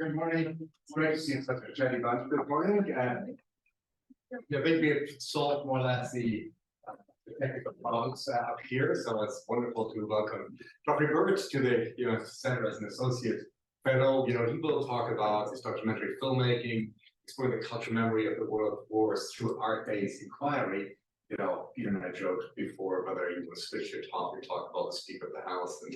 Good morning. It's great to see such a chatty bunch. Good morning. Yeah, I think we have solved more or less the technical problems up here, so it's wonderful to welcome Dr. Bird to the Center as an associate fellow. He will talk about his documentary filmmaking, exploring the cultural memory of the world wars through art-based inquiry. Peter and I joked before whether you will switch your topic, talk about the Speaker of the House, and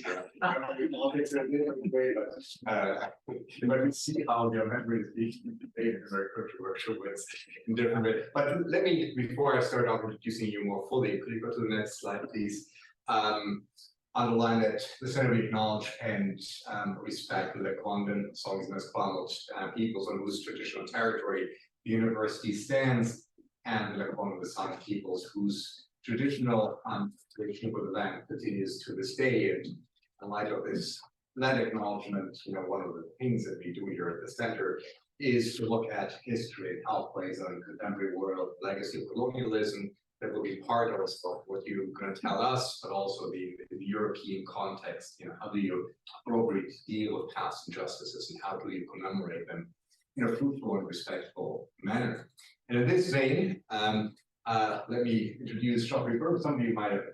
you might see how your memory is being debated in very controversial ways in different ways. But let me, before I start off introducing you more fully, could you go to the next slide, please? Underline that the Center we acknowledge and respect the Lekwungen, Songs and Esquimalt peoples on whose traditional territory the university stands, and the Lekwungen, the San peoples whose traditional relation with the land continues to this day. And in light of this land acknowledgement, one of the things that we do here at the center is to look at history and how it plays out in the contemporary world, legacy of colonialism that will be part of what you're going to tell us, but also the European context. How do you appropriately deal with past injustices, and how do you commemorate them in a fruitful and respectful manner? And in this vein, let me introduce Geoff. Some of you might have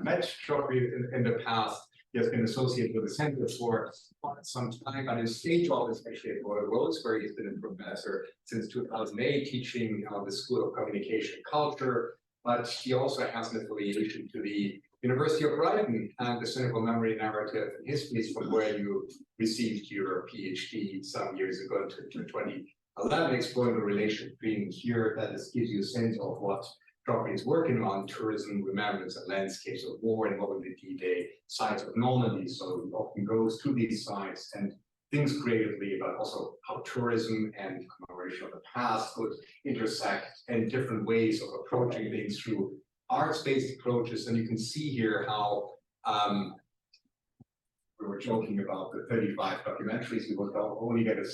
met Geoff in the past. He has been associated with the Center for quite some time, and his stage job is actually at Royal Roads, where he's been a professor since 2008, teaching the School of Communication and Culture. But he also has an affiliation to the University of Brighton and the Center for Memory, Narrative, and Histories, from where you received your PhD some years ago in 2011, exploring the relation between here. That gives you a sense of what Geoff is working on: tourism, remembrance, and landscapes of war, and what would be D-Day, sites of Normandy. So he often goes to these sites and thinks creatively about also how tourism and commemoration of the past could intersect, and different ways of approaching things through arts-based approaches. And you can see here how we were joking about the 35 documentaries. We will only get a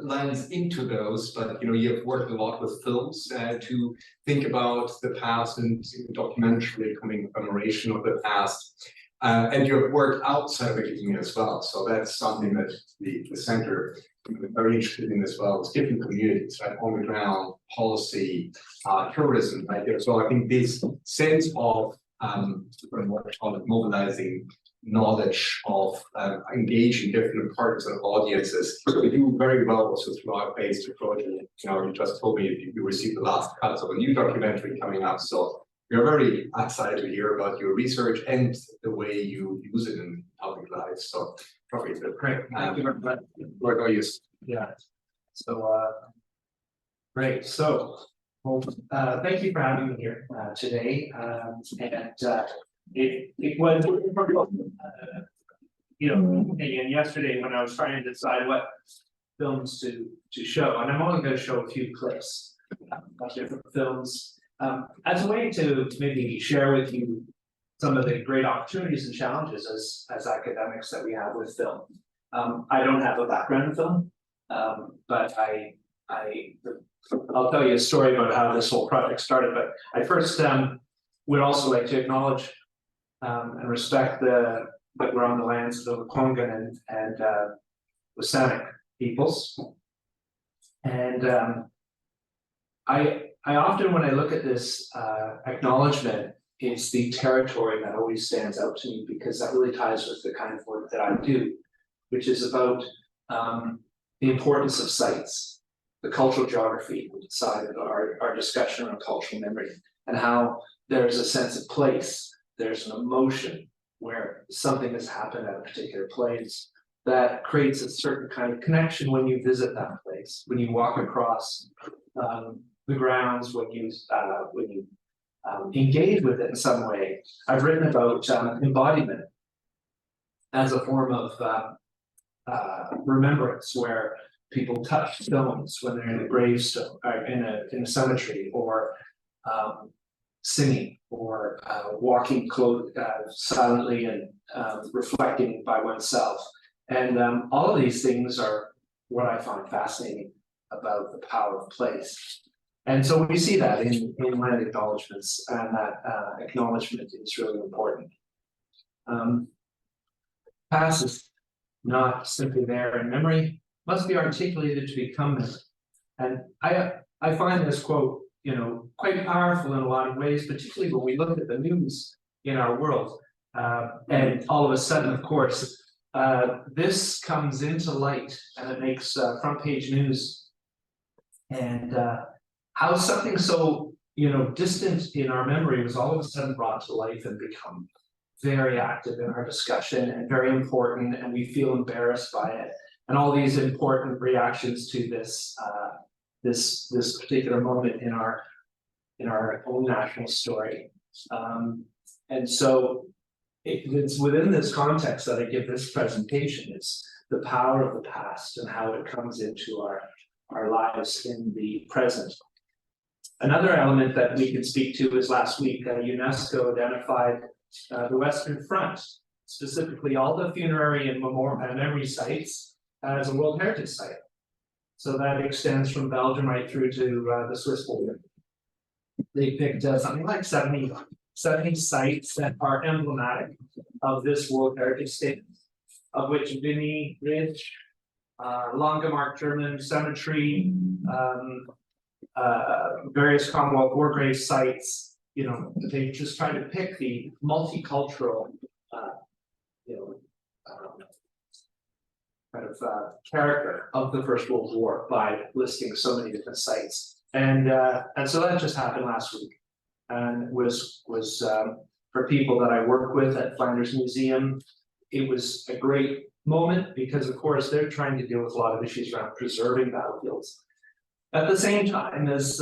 lens into those, but you have worked a lot with films to think about the past and documentary commemoration of the past. And you have worked outside of academia as well. So that's something that the center is very interested in as well. It's different communities, right? On the ground, policy, tourism, right there. So I think this sense of what we call it, mobilizing knowledge, of engaging different parts of audiences, we do very well also through our based approach. You just told me you received the last cuts of a new documentary coming up. So we are very excited to hear about your research and the way you use it in public life. So, probably great. Thank you very much. What about you? Yeah. So, great. So, well, thank you for having me here today. It was, again, yesterday when I was trying to decide what films to show, and I'm only going to show a few clips of different films. As a way to maybe share with you some of the great opportunities and challenges as academics that we have with film. I don't have a background in film, but I'll tell you a story about how this whole project started. But I first would also like to acknowledge and respect that we're on the lands of the Lekwungen and Wasanic peoples. And I often, when I look at this acknowledgement, it's the territory that always stands out to me, because that really ties with the kind of work that I do, which is about the importance of sites, the cultural geography side of our discussion on cultural memory, and how there's a sense of place, there's an emotion where something has happened at a particular place that creates a certain kind of connection when you visit that place, when you walk across the grounds, when you engage with it in some way. I've written about embodiment as a form of remembrance, where people touch stones when they're in a gravestone, or in a cemetery, or singing, or walking silently and reflecting by oneself. And all of these things are what I find fascinating about the power of place. And so we see that in land acknowledgements, and that acknowledgement is really important. Past is not simply there in memory, must be articulated to become memory. And I find this quote, quite powerful in a lot of ways, particularly when we look at the news in our world. And all of a sudden, of course, this comes into light and it makes front page news. And how something so, distant in our memory was all of a sudden brought to life and become very active in our discussion and very important, and we feel embarrassed by it. And all these important reactions to this this particular moment in our own national story. And so it's within this context that I give this presentation. It's the power of the past and how it comes into our lives in the present. Another element that we can speak to is last week, UNESCO identified the Western Front, specifically all the funerary and memory sites, as a World Heritage Site. So that extends from Belgium right through to the Swiss border. They picked something like 70 sites that are emblematic of this World Heritage State, of which Vinny Ridge, Langemark German Cemetery, various Commonwealth War Grave sites, they just try to pick the multicultural, character of the First World War by listing so many different sites. And so that just happened last week, and was for people that I work with at Flanders Museum, it was a great moment because, of course, they're trying to deal with a lot of issues around preserving battlefields. At the same time as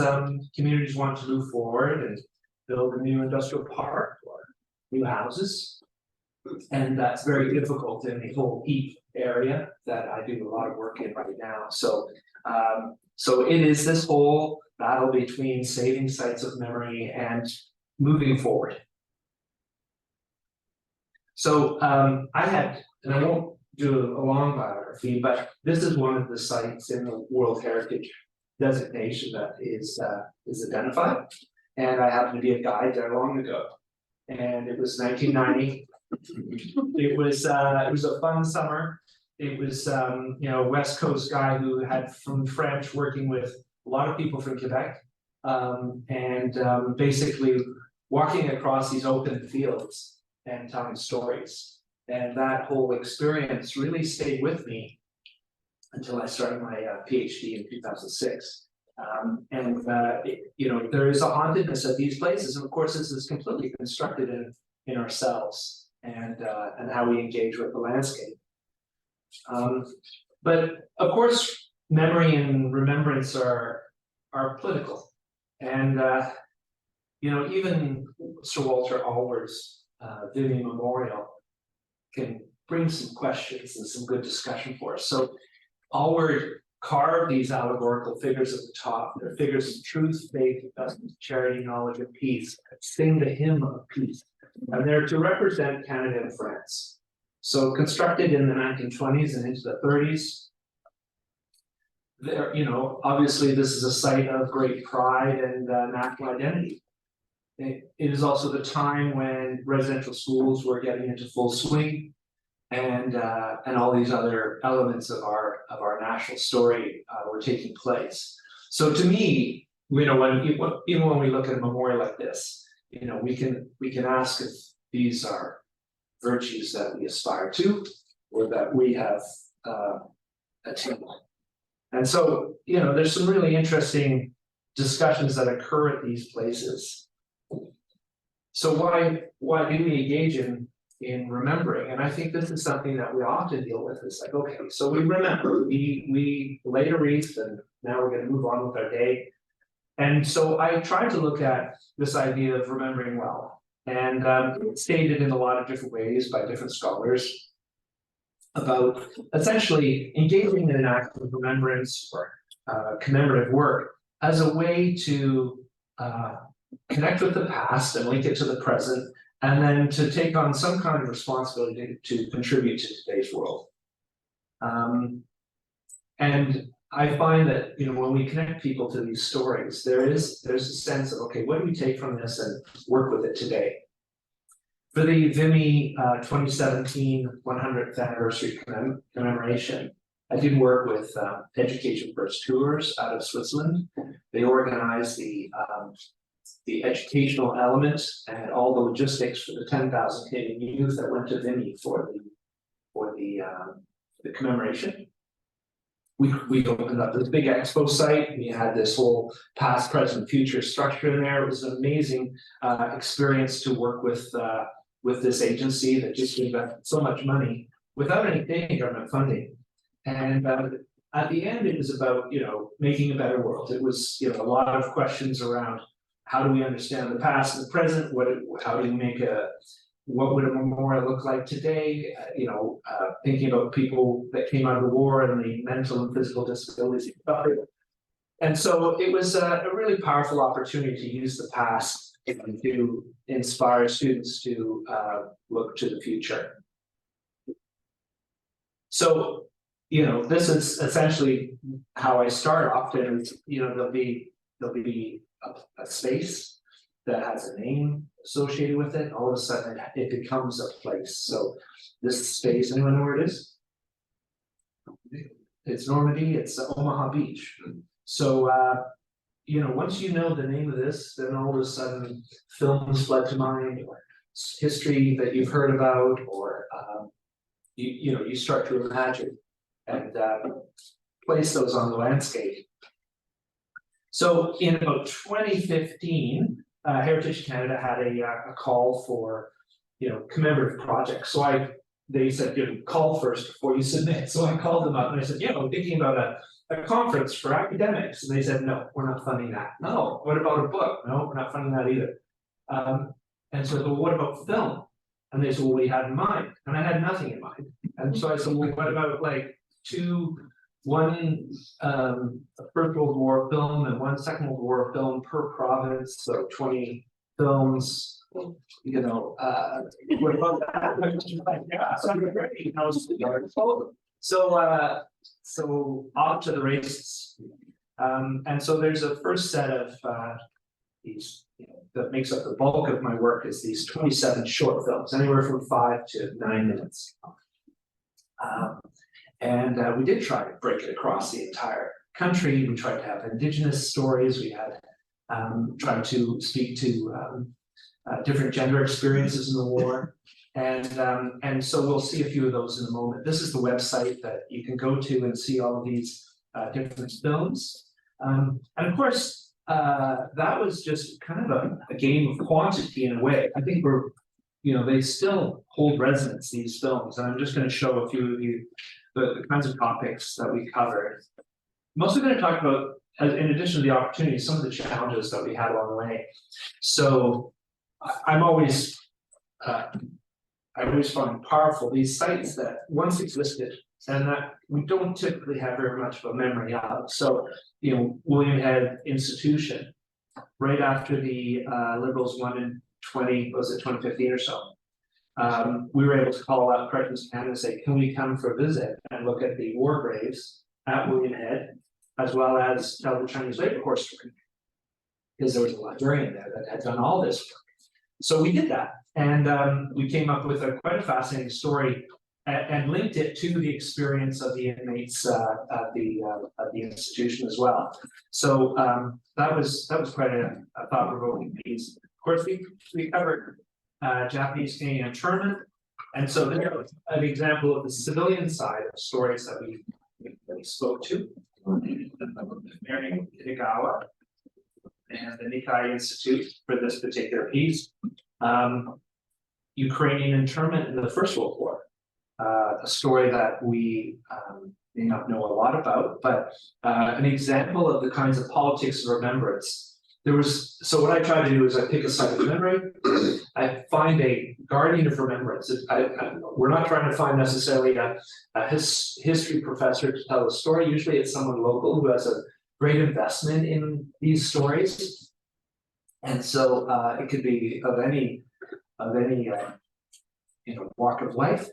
communities want to move forward and build a new industrial park or new houses, and that's very difficult in the whole heat area that I do a lot of work in right now. So it is this whole battle between saving sites of memory and moving forward. So I had, and I won't do a long biography, but this is one of the sites in the World Heritage designation that is identified. And I happened to be a guide there long ago. And it was 1990. It was a fun summer. It was West Coast guy who had from French working with a lot of people from Quebec, and basically walking across these open fields and telling stories. And that whole experience really stayed with me until I started my PhD in 2006. There is a hauntedness at these places, and of course, this is completely constructed in ourselves and how we engage with the landscape. But of course, memory and remembrance are political, and even Sir Walter Allward's Vivian Memorial can bring some questions and some good discussion for us. So Allward carved these allegorical figures at the top. They're figures of truth, faith, charity, knowledge, and peace. Sing the hymn of peace. And they're to represent Canada and France. So constructed in the 1920s and into the 30s. There, obviously this is a site of great pride and national identity. It is also the time when residential schools were getting into full swing, and all these other elements of our national story were taking place. So to me, even when we look at a memorial like this, we can ask if these are virtues that we aspire to, or that we have attained. And so, there's some really interesting discussions that occur at these places. So why do we engage in remembering? And I think this is something that we often deal with. It's like, okay, so we remember, we laid a wreath, and now we're going to move on with our day. And so I tried to look at this idea of remembering well, and it's stated in a lot of different ways by different scholars about essentially engaging in an act of remembrance or commemorative work as a way to connect with the past and link it to the present, and then to take on some kind of responsibility to contribute to today's world. And I find that when we connect people to these stories, there's a sense of, okay, what do we take from this and work with it today? For the Vimy 2017 100th anniversary commemoration, I did work with Education First Tours out of Switzerland. They organized the educational element and all the logistics for the 10,000 Canadian youth that went to Vimy for the commemoration. We opened up this big expo site. We had this whole past, present, future structure in there. It was an amazing experience to work with this agency that just invested so much money without any government funding. And at the end, it was about, making a better world. It was, a lot of questions around how do we understand the past and the present? How do we make what would a memorial look like today? Thinking about people that came out of the war and the mental and physical disabilities. And so it was a really powerful opportunity to use the past to inspire students to look to the future. So, this is essentially how I start off. And there'll be a space that has a name associated with it. All of a sudden, it becomes a place. So this space, anyone know where it is? It's Normandy. It's Omaha Beach. So once you know the name of this, then all of a sudden films flood to mind, or history that you've heard about, or you start to imagine and place those on the landscape. So in about 2015, Heritage Canada had a call for commemorative projects. So they said, call first before you submit. So I called them up and I said, I'm thinking about a conference for academics. And they said, no, we're not funding that. No, what about a book? No, we're not funding that either. And so I said, well, what about film? And they said, well, what do you have in mind? And I had nothing in mind. And so I said, well, what about one First World War film and one Second World War film per province, so 20 films. What about that? Yeah, sounded great. So off to the races. And so there's a first set of these, that makes up the bulk of my work, is these 27 short films, anywhere from 5 to 9 minutes. And we did try to break it across the entire country. We tried to have Indigenous stories. We had tried to speak to different gender experiences in the war. And so we'll see a few of those in a moment. This is the website that you can go to and see all of these different films. And of course, that was just kind of a game of quantity in a way. I think they still hold resonance, these films. And I'm just going to show a few of you the kinds of topics that we covered. I'm also going to talk about, in addition to the opportunities, some of the challenges that we had along the way. So I always find powerful these sites that once existed and that we don't typically have very much of a memory of. So, William Head Institution, right after the Liberals won in 2015 or so. We were able to call out Corrections Canada and say, can we come for a visit and look at the war graves at William Head, as well as tell the Chinese labor corps story, because there was a librarian there that had done all this work. So we did that, and we came up with quite a fascinating story and linked it to the experience of the inmates at the institution as well. So that was quite a thought-provoking piece. Of course, we covered Japanese Canadian internment, and so there's an example of the civilian side of stories that we spoke to. Mary Kitagawa and the Nikkei Institute for this particular piece. Ukrainian internment in the First World War, a story that we may not know a lot about, but an example of the kinds of politics of remembrance. So what I try to do is I pick a site of memory, I find a guardian of remembrance. We're not trying to find necessarily a history professor to tell a story. Usually it's someone local who has a great investment in these stories. And so it could be of any walk of life.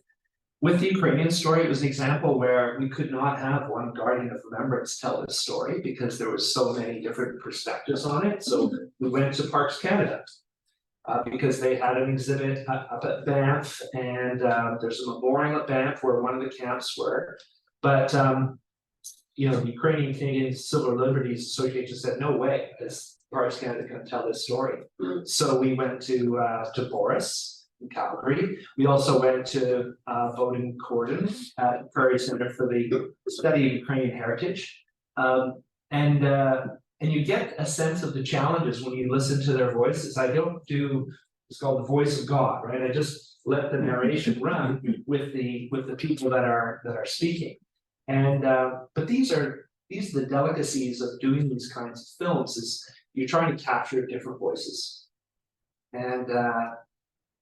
With the Ukrainian story, it was an example where we could not have one guardian of remembrance tell this story because there was so many different perspectives on it. So we went to Parks Canada. because they had an exhibit up at Banff, and there's a memorial at Banff where one of the camps were. But you know, the Ukrainian Canadian Civil Liberties Association said, no way, as far as Canada can tell this story. So we went to Boris in Calgary. We also went to Bowden Cordon at Prairie Center for the Study of Ukrainian Heritage. And you get a sense of the challenges when you listen to their voices. I don't do, it's called the voice of God, right? I just let the narration run with the people that are speaking. And but these are the delicacies of doing these kinds of films, is you're trying to capture different voices. And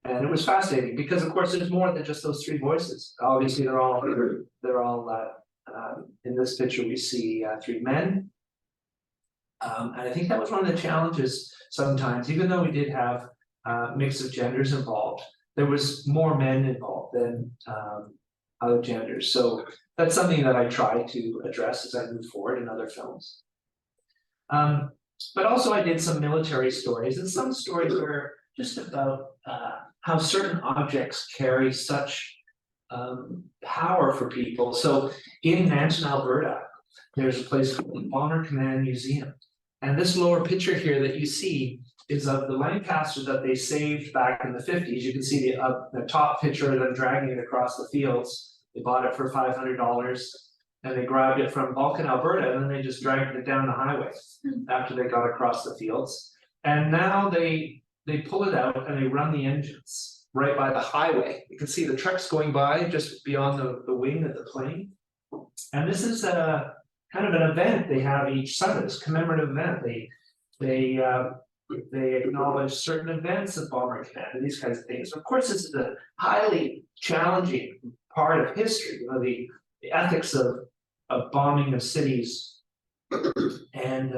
it was fascinating because, of course, there's more than just those three voices. Obviously, they're all in this picture we see three men. And I think that was one of the challenges sometimes, even though we did have a mix of genders involved, there was more men involved than other genders. So that's something that I try to address as I move forward in other films. But also I did some military stories, and some stories were just about how certain objects carry such power for people. So in Nanton, Alberta, there's a place called the Bomber Command Museum. And this lower picture here that you see is of the Lancaster that they saved back in the 50s. You can see the top picture of them dragging it across the fields. They bought it for $500 and they grabbed it from Vulcan, Alberta, and then they just dragged it down the highway after they got across the fields. And now they pull it out and they run the engines right by the highway. You can see the trucks going by just beyond the wing of the plane. And this is a kind of an event they have each summer, this commemorative event. They acknowledge certain events of Bomber Command and these kinds of things. Of course, this is a highly challenging part of history, you know, the ethics of bombing of cities. And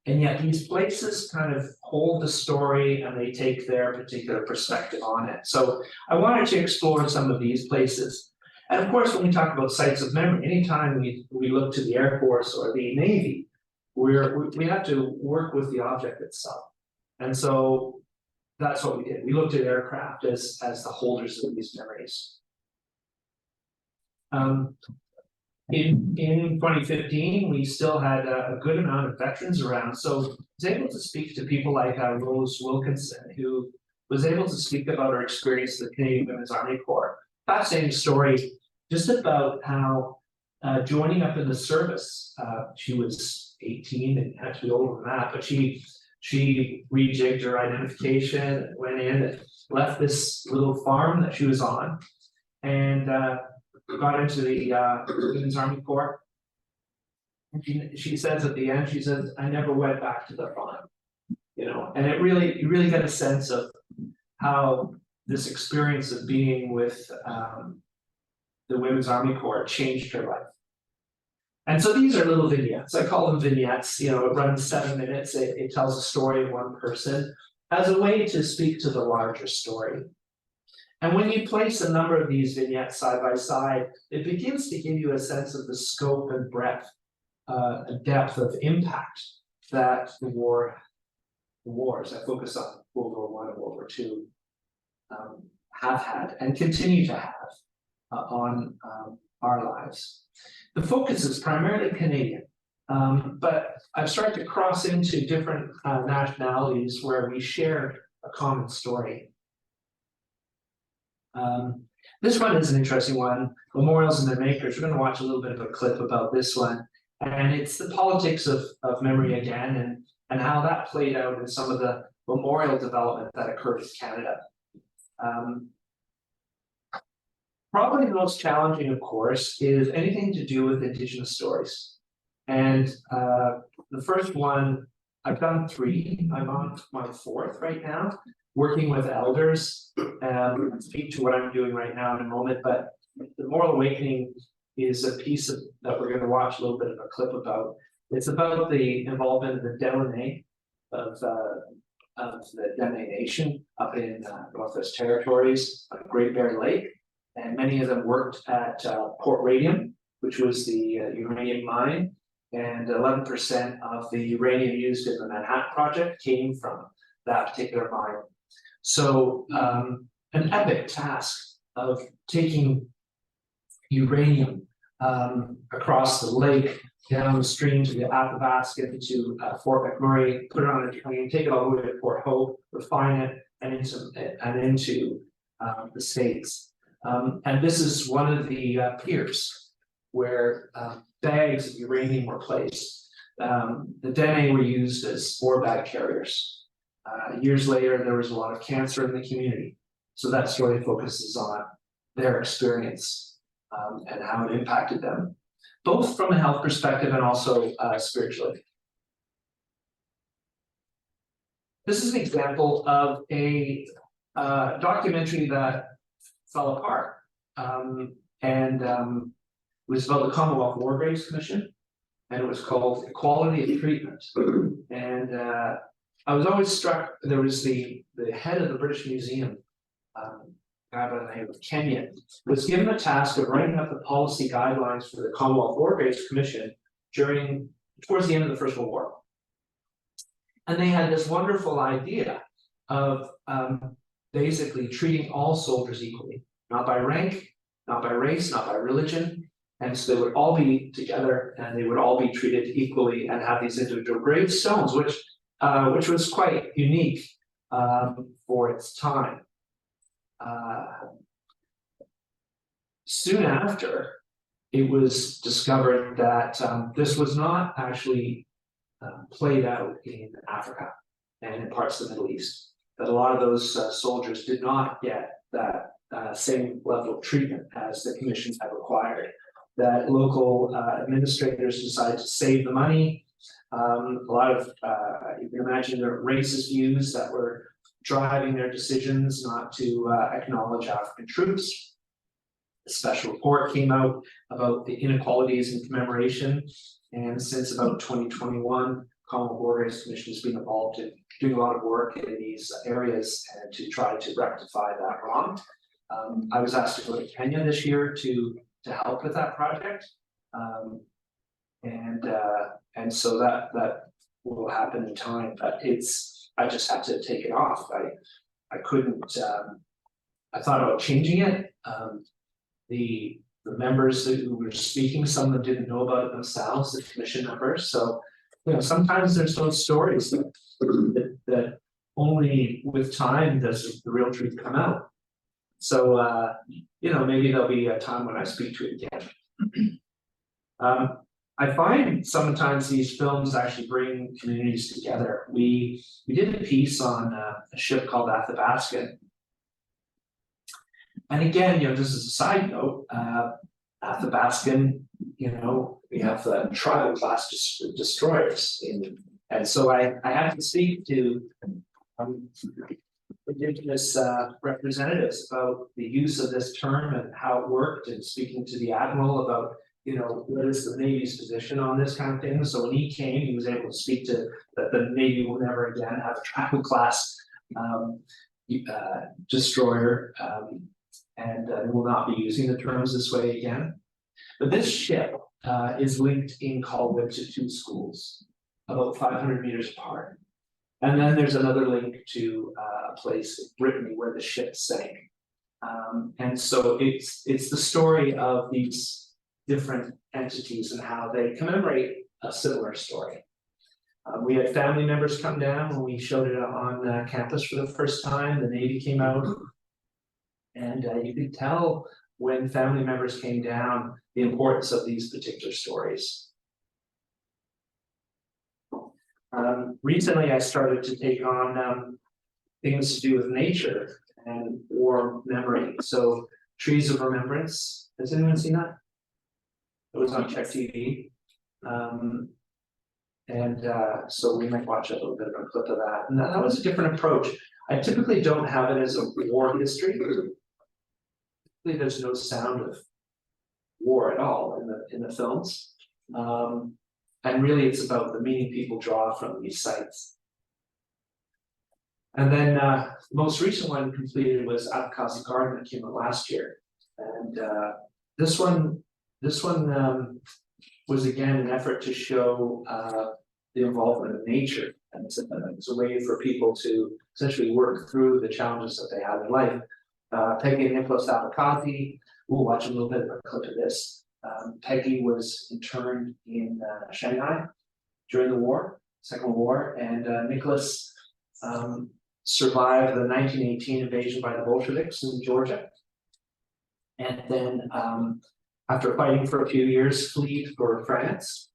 yet these places kind of hold the story and they take their particular perspective on it. So I wanted to explore some of these places. And of course, when we talk about sites of memory, anytime we look to the Air Force or the Navy, we have to work with the object itself. And so that's what we did. We looked at aircraft as the holders of these memories. In 2015, we still had a good amount of veterans around. So I was able to speak to people like Rose Wilkinson, who was able to speak about her experience with the Canadian Women's Army Corps. Fascinating story, just about how joining up in the service, she was 18 and had to be older than that, but she rejigged her identification and went in and left this little farm that she was on and got into the Women's Army Corps. And she says at the end, she says, I never went back to the farm, you know, and you really get a sense of how this experience of being with the Women's Army Corps changed her life. And so these are little vignettes. I call them vignettes. You know, it runs 7 minutes. It tells a story of one person as a way to speak to the larger story. And when you place a number of these vignettes side by side, it begins to give you a sense of the scope and breadth, depth of impact that the wars, I focus on World War I and World War II, have had and continue to have on our lives. The focus is primarily Canadian, but I've started to cross into different nationalities where we share a common story. This one is an interesting one, Memorials and Their Makers. We're going to watch a little bit of a clip about this one. And it's the politics of memory again, and how that played out in some of the memorial development that occurred in Canada. Probably the most challenging, of course, is anything to do with Indigenous stories. And the first one, I've done 3. I'm on my 4th right now, working with elders. I'll speak to what I'm doing right now in a moment, but the Moral Awakening is a piece that we're going to watch a little bit of a clip about. It's about the involvement of the Delaunay of the Dene Nation up in Northwest Territories on Great Bear Lake. And many of them worked at Port Radium, which was the uranium mine, and 11% of the uranium used in the Manhattan Project came from that particular mine. So an epic task of taking uranium across the lake, down the stream to the Athabasca to Fort McMurray, put it on a train, take it all the way to Port Hope, refine it, and into the States. And this is one of the piers where bags of uranium were placed. The Dene were used as ore bag carriers. Years later, there was a lot of cancer in the community. So that story focuses on their experience and how it impacted them, both from a health perspective and also spiritually. This is an example of a documentary that fell apart. It was about the Commonwealth War Graves Commission, and it was called Equality of Treatment. And I was always struck, there was the head of the British Museum, guy by the name of Kenyon, was given the task of writing up the policy guidelines for the Commonwealth War Graves Commission towards the end of the First World War. And they had this wonderful idea of basically treating all soldiers equally, not by rank, not by race, not by religion. And so they would all be together and they would all be treated equally and have these individual gravestones, which was quite unique for its time. Soon after, it was discovered that this was not actually played out in Africa and in parts of the Middle East, that a lot of those soldiers did not get that same level of treatment as the commissions had required, that local administrators decided to save the money. A lot of, you can imagine, the racist views that were driving their decisions not to acknowledge African troops. A special report came out about the inequalities in commemoration, and since about 2021, Commonwealth War Graves Commission has been involved in doing a lot of work in these areas and to try to rectify that wrong. I was asked to go to Kenya this year to help with that project, and so that will happen in time. But I just had to take it off. I couldn't. I thought about changing it. The members who were speaking, some of them didn't know about it themselves, the commission members. So, sometimes there's those stories that only with time does the real truth come out. So, maybe there'll be a time when I speak to it again. I find sometimes these films actually bring communities together. We did a piece on a ship called Athabasca. And again, just as a side note, Athabascan, we have tribal class destroyers, and so I had to speak to Indigenous representatives about the use of this term and how it worked, and speaking to the Admiral about, what is the Navy's position on this kind of thing. So when he came, he was able to speak to that the Navy will never again have a tribal class destroyer, and will not be using the terms this way again. But this ship is linked in Colwood to two schools, about 500 meters apart. And then there's another link to a place in Brittany where the ship sank. And so it's the story of these different entities and how they commemorate a similar story. We had family members come down when we showed it on campus for the first time. The Navy came out, and you could tell when family members came down the importance of these particular stories. Recently, I started to take on things to do with nature and war memory. So, Trees of Remembrance. Has anyone seen that? It was on Czech TV. So we might watch a little bit of a clip of that. And that was a different approach. I typically don't have it as a war history. Typically, there's no sound of war at all in the films. And really, it's about the meaning people draw from these sites. And then the most recent one completed was Advocacy Garden that came out last year. And this one was again an effort to show the involvement of nature And it's a way for people to essentially work through the challenges that they have in life. Peggy and Nicholas Abakati, we'll watch a little bit of a clip of this. Peggy was interned in Shanghai during the war, Second World War, and Nicholas survived the 1918 invasion by the Bolsheviks in Georgia. And then after fighting for a few years, fled for France.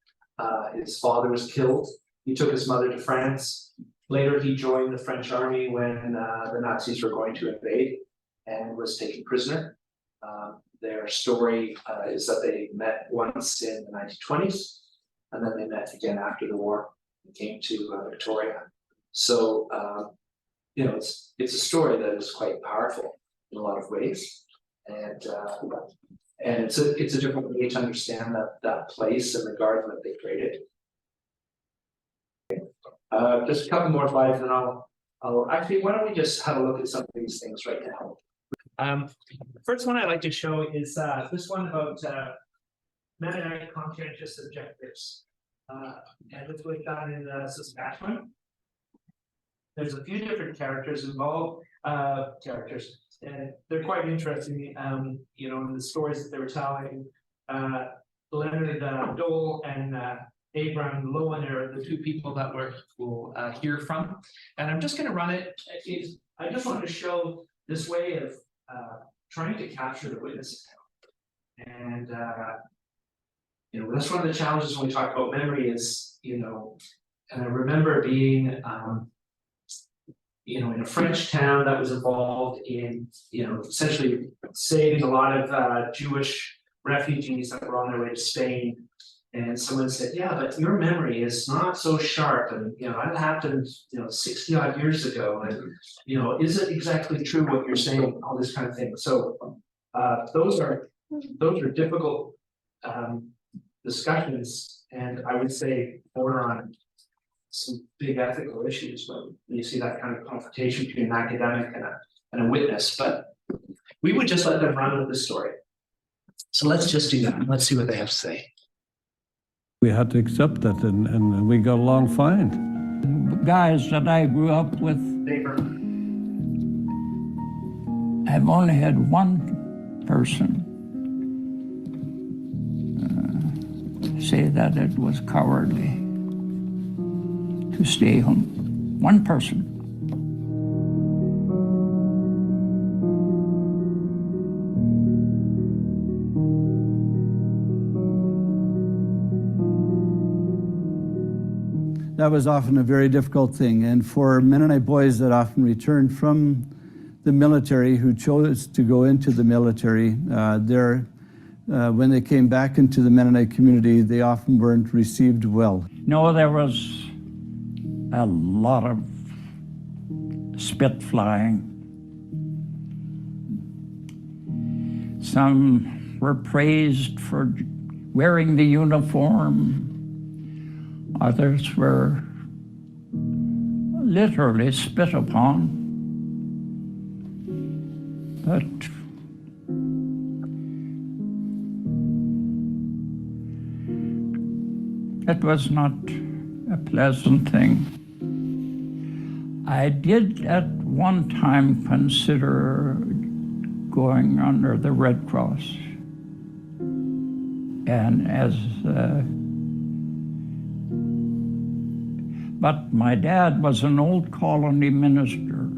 His father was killed. He took his mother to France. Later, he joined the French army when the Nazis were going to invade and was taken prisoner. Their story is that they met once in the 1920s, and then they met again after the war and came to Victoria. So, you know, it's a story that is quite powerful in a lot of ways. And it's a different way to understand that place and the garden that they created. Just a couple more slides, and I'll actually, why don't we just have a look at some of these things right now. First one I'd like to show is this one about Mennonite conscientious objectives, and this was done in Saskatchewan. There's a few different characters involved, and they're quite interesting. You know, in the stories that they were telling, Leonard Dole and Abraham Lowen are the two people that we'll hear from. And I'm just going to run it. I just want to show this way of trying to capture the witness account. And you know, that's one of the challenges when we talk about memory is, you know, and I remember being you know, in a French town that was involved in, you know, essentially saving a lot of Jewish refugees that were on their way to Spain. And someone said, yeah, but your memory is not so sharp. And, you know, that happened, you know, 60 odd years ago. And, you know, is it exactly true what you're saying? All this kind of thing. So those are difficult discussions. And I would say border on some big ethical issues when you see that kind of confrontation between an academic and a witness. But we would just let them run with the story. So let's just do that. Let's see what they have to say. We had to accept that, and we got along fine. Guys that I grew up with, I've only had one person say that it was cowardly to stay home. One person. That was often a very difficult thing, and for Mennonite boys that often returned from the military, who chose to go into the military, when they came back into the Mennonite community, they often weren't received well. No, there was a lot of spit flying. Some were praised for wearing the uniform. Others were literally spit upon. But it was not a pleasant thing. I did at one time consider going under the Red Cross. And but my dad was an old colony minister.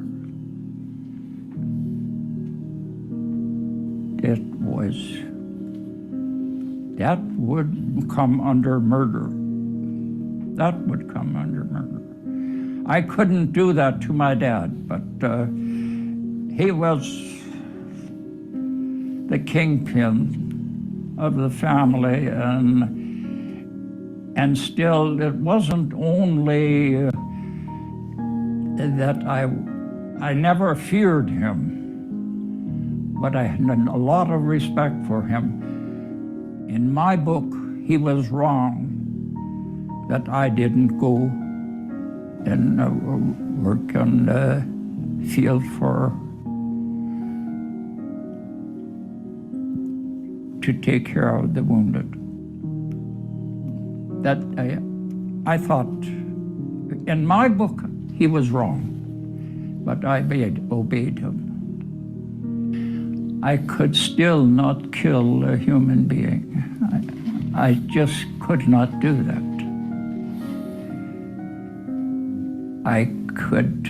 That would come under murder. That would come under murder. I couldn't do that to my dad, but he was the kingpin of the family, and still it wasn't only that I never feared him, but I had a lot of respect for him. In my book, he was wrong that I didn't go and work on the field to take care of the wounded. That I thought In my book, he was wrong, but I obeyed him. I could still not kill a human being. I just could not do that. I could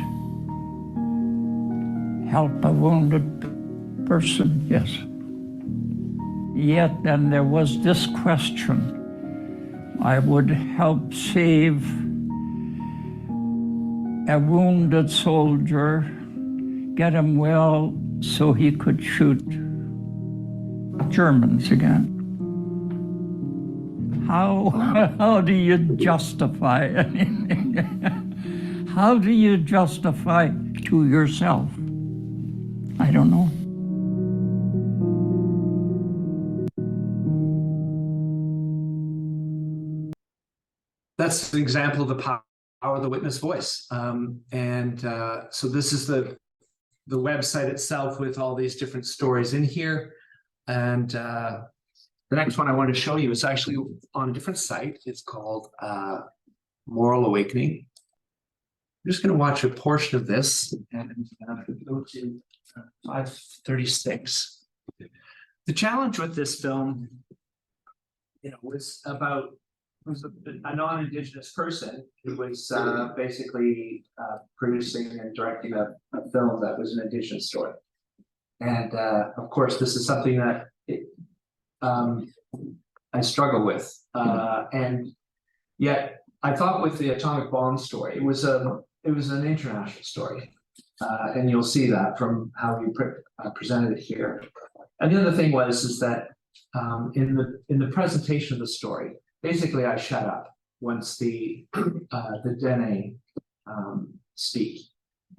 help a wounded person, yes. Yet then there was this question. I would help save a wounded soldier, get him well so he could shoot Germans again. How do you justify anything? How do you justify to yourself? I don't know. That's an example of the power of the witness voice. So this is the website itself with all these different stories in here. And the next one I want to show you is actually on a different site. It's called Moral Awakening. I'm just going to watch a portion of this and go to 536. The challenge with this film, was about a non-Indigenous person who was basically producing and directing a film that was an Indigenous story. And of course, this is something that I struggle with. And yet, I thought with the atomic bomb story, it was an international story. And you'll see that from how we presented it here. And the other thing is that in the presentation of the story, basically I shut up once the Dene speak,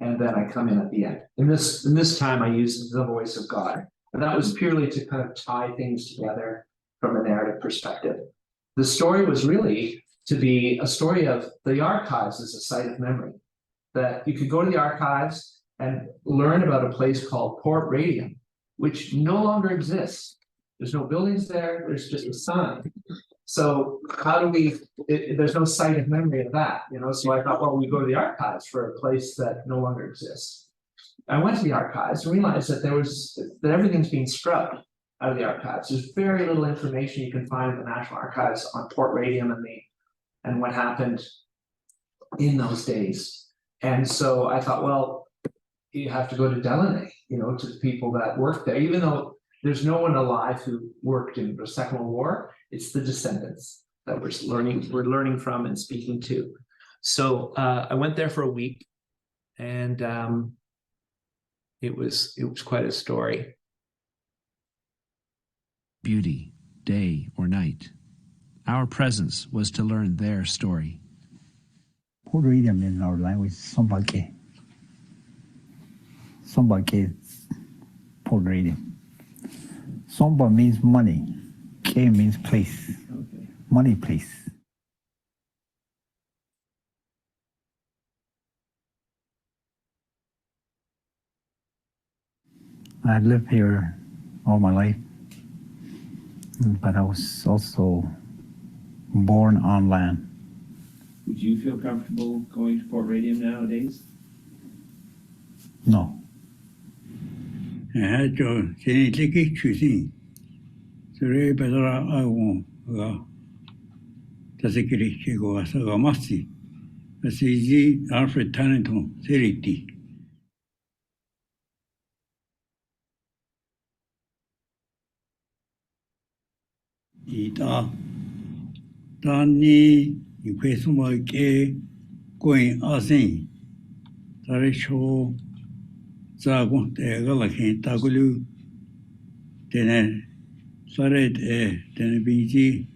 and then I come in at the end. In this time, I use the voice of God, and that was purely to kind of tie things together from a narrative perspective. The story was really to be a story of the archives as a site of memory, that you could go to the archives and learn about a place called Port Radium, which no longer exists. There's no buildings there, there's just a sign. So how do there's no site of memory of that, So I thought, well, we go to the archives for a place that no longer exists. I went to the archives and realized that that everything's being scrubbed out of the archives. There's very little information you can find in the National Archives on Port Radium and what happened in those days. And so I thought, well, you have to go to Delaney, to the people that worked there, even though there's no one alive who worked in the Second World War. It's the descendants that we're learning from and speaking to. So I went there for a week, and it was quite a story. Beauty, day or night. Our presence was to learn their story. Port Radium in our language, Sombake. Sombake, Port Radium. Somba means money. K means place. Okay. Money place. I lived here all my life, but I was also born on land. Would you feel comfortable going to Port Radium nowadays? No. Ita Tani Iquesumake going Asin Tarisho Zagun Tegalakin Tagulu Tene Saret Tenebiji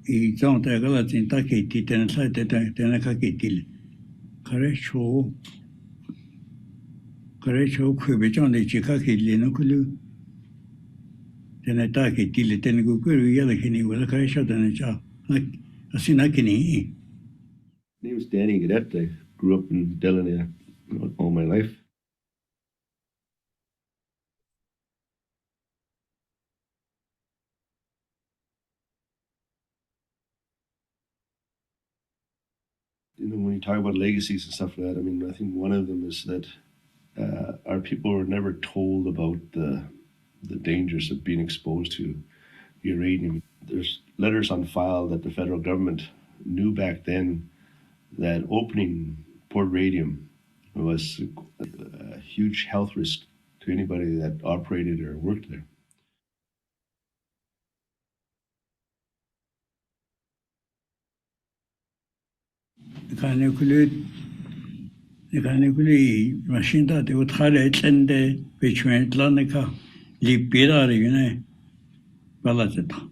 I don't Tegalatin Takiti Tenasite Tenakakitil Karesho Kubijon de Chikaki Linokulu. Tenetaki tili tenegukuru yellow kini with a crash than a job. Like a sinakini. My name is Danny Gadet. I grew up in Delaney all my life. when you talk about legacies and stuff like that, I mean, I think one of them is that our people were never told about the dangers of being exposed to uranium. There's letters on file that the federal government knew back then that opening Port Radium was a huge health risk to anybody that operated or worked there. Machine de utkhale between Atlantica libera yune balazeta.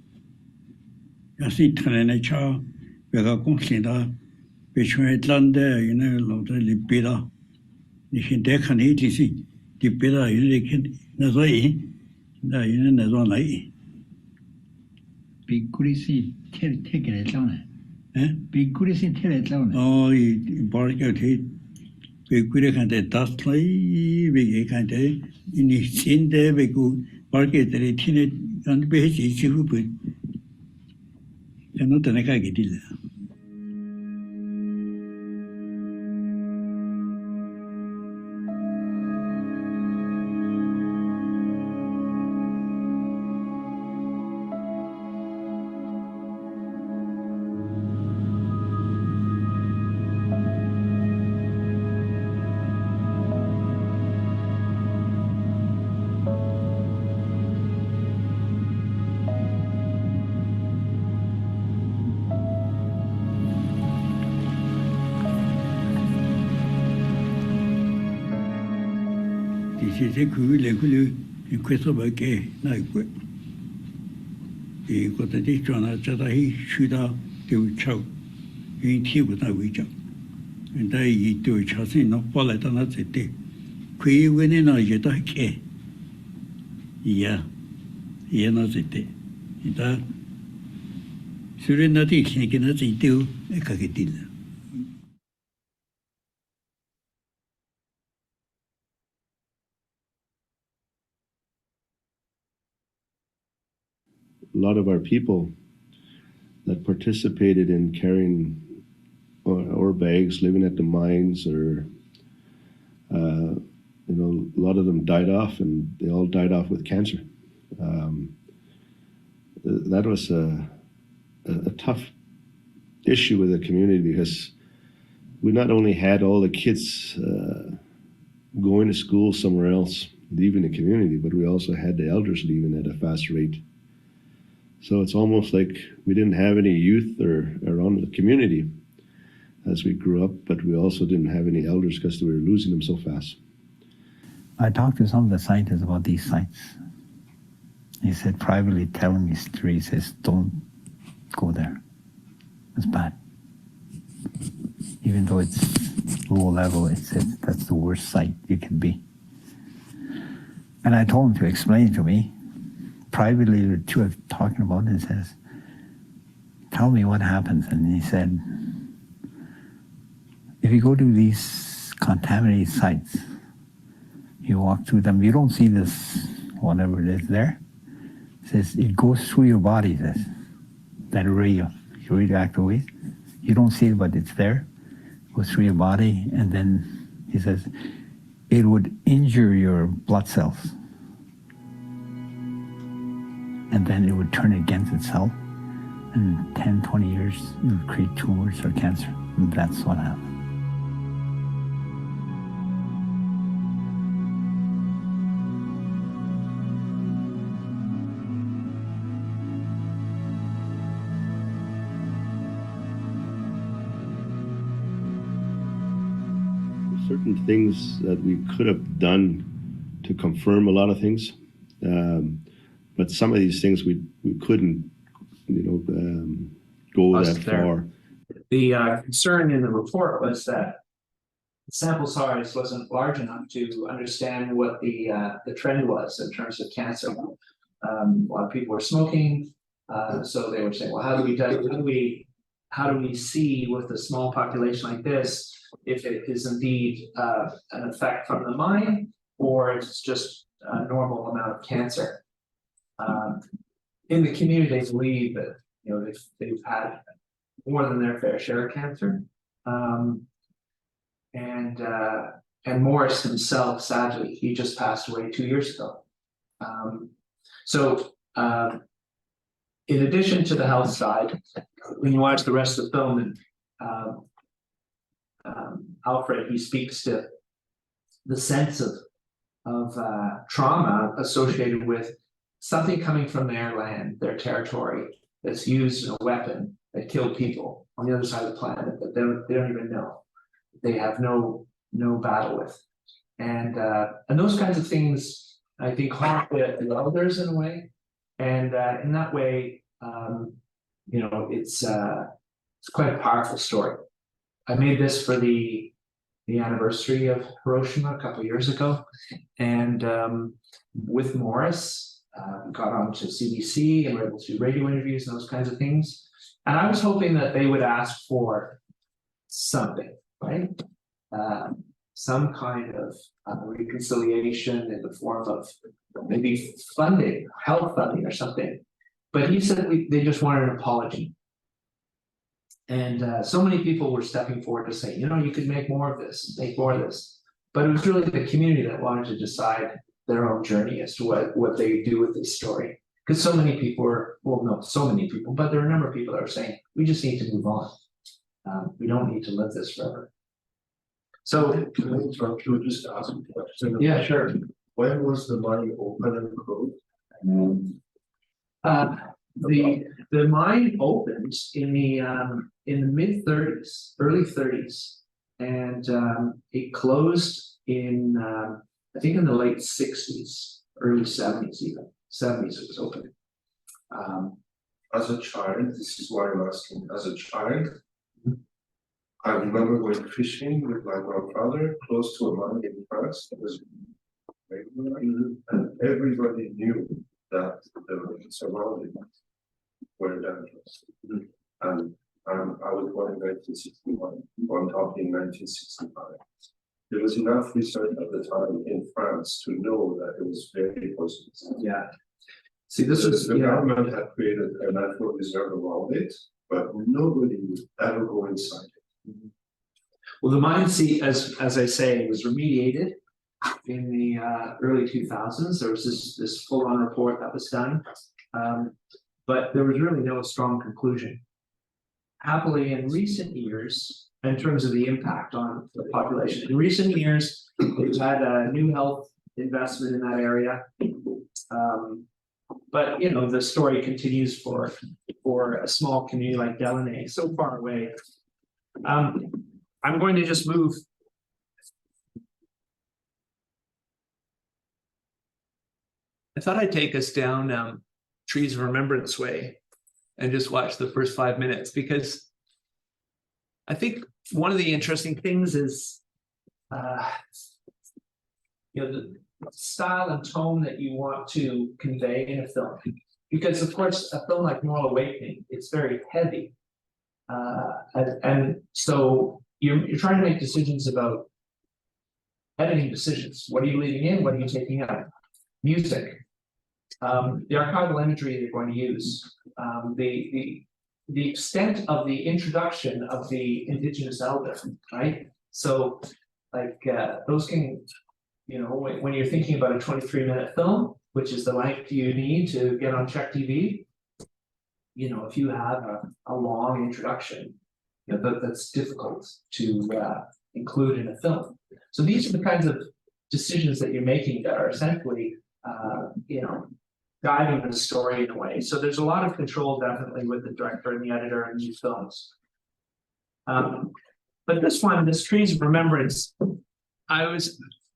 Yasi cha vega consida between Atlanta lo de libera. Nishin dekani tisi libera yune nazoi na yune nazonai. Big Greasy take it down. Big Greasy take it down. Oh, bark Big kind of dust lay, big kind of in his sin there, we go market the tinted and be easy who put. You're not an egg. C'était que questo perché noi e quando ti sono stata uscita di ciò in tipo da vita e dai tu ciò si non vuole da te qui viene noi da che ia non te da sulle che non ti tu e che ti A lot of our people that participated in carrying ore bags, living at the mines, or a lot of them died off, and they all died off with cancer. That was a tough issue with the community because we not only had all the kids going to school somewhere else, leaving the community, but we also had the elders leaving at a fast rate. So it's almost like we didn't have any youth around the community as we grew up, but we also didn't have any elders because we were losing them so fast. I talked to some of the scientists about these sites. He said, privately telling me story, he says, don't go there. It's bad. Even though it's low level, it says that's the worst site you can be. And I told him to explain to me. Privately, the two are talking about it, and says, tell me what happens. And he said, if you go to these contaminated sites, you walk through them, you don't see this, whatever it is there. It says, it goes through your body, says, that radioactive waste. You don't see it, but it's there. It goes through your body, and then, he says, it would injure your blood cells. And then it would turn against itself. And in 10, 20 years, it would create tumors or cancer. And that's what happened. Certain things that we could have done to confirm a lot of things. But some of these things we couldn't, go that far. The concern in the report was that the sample size wasn't large enough to understand what the trend was in terms of cancer. A lot of people were smoking, so they were saying, well, how do we see with a small population like this if it is indeed an effect from the mine or it's just a normal amount of cancer? In the community, they believe that they've had more than their fair share of cancer, And Morris himself, sadly, he just passed away 2 years ago. In addition to the health side, when you watch the rest of the film, and Alfred, he speaks to the sense of trauma associated with something coming from their land, their territory, that's used as a weapon that killed people on the other side of the planet that they don't even know. They have no battle with. And those kinds of things, I think, haunt the elders in a way. And in that way, it's quite a powerful story. I made this for the anniversary of Hiroshima a couple of years ago, and with Morris, got onto CBC and were able to do radio interviews and those kinds of things. And I was hoping that they would ask for something, right? Some kind of reconciliation in the form of maybe funding, health funding or something. But he said they just wanted an apology. And so many people were stepping forward to say, you could make more of this, make more of this. But it was really the community that wanted to decide their own journey as to what they do with this story. Because so many people not so many people, but there are a number of people that are saying, we just need to move on. We don't need to live this forever. So, can I interrupt you and just ask a question? Yeah, sure. When was the mine open and closed? The mine opened in the mid 30s, early 30s, and it closed in I think in the late 60s, early 70s even. 70s it was open. As a child, this is why I'm asking. As a child, I remember going fishing with my grandfather close to a mine in France. It was regular, and everybody knew that the surroundings were dangerous. And I was born in 1961, I'm talking 1965. There was enough research at the time in France to know that it was very poisonous. Yeah. See, this is the government had created a natural reserve around it, but nobody would ever go inside it. Well, the mine, as I say, was remediated in the early 2000s. There was this full-on report that was done, but there was really no strong conclusion. Happily, in recent years, in terms of the impact on the population, in recent years, we've had a new health investment in that area. But the story continues for a small community like Delaney, so far away. I'm going to just move. I thought I'd take us down Trees of Remembrance Way and just watch the first 5 minutes, because I think one of the interesting things is the style and tone that you want to convey in a film. Because of course, a film like Moral Awakening, it's very heavy. And so you're trying to make decisions about editing decisions. What are you leaving in? What are you taking out? Music. The archival imagery you're going to use. The extent of the introduction of the Indigenous elder, right? So like those can, when you're thinking about a 23-minute film, which is the length you need to get on Czech TV, if you have a long introduction, that's difficult to include in a film. So these are the kinds of decisions that you're making that are essentially, guiding the story in a way. So there's a lot of control definitely with the director and the editor in these films. But this one, this Trees of Remembrance, I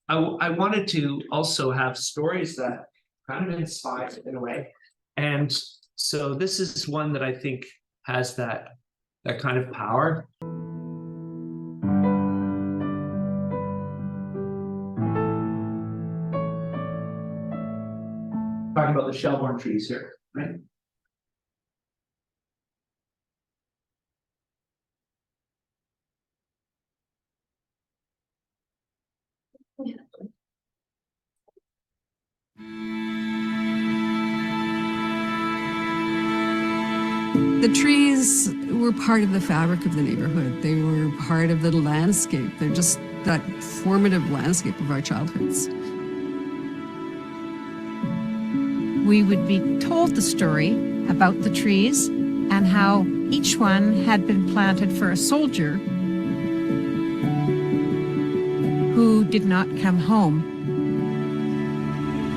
wanted to also have stories that kind of inspire in a way. And so this is one that I think has that kind of power. Talking about the Shelbourne trees here, right? The trees were part of the fabric of the neighborhood. They were part of the landscape. They're just that formative landscape of our childhoods. We would be told the story about the trees and how each one had been planted for a soldier who did not come home.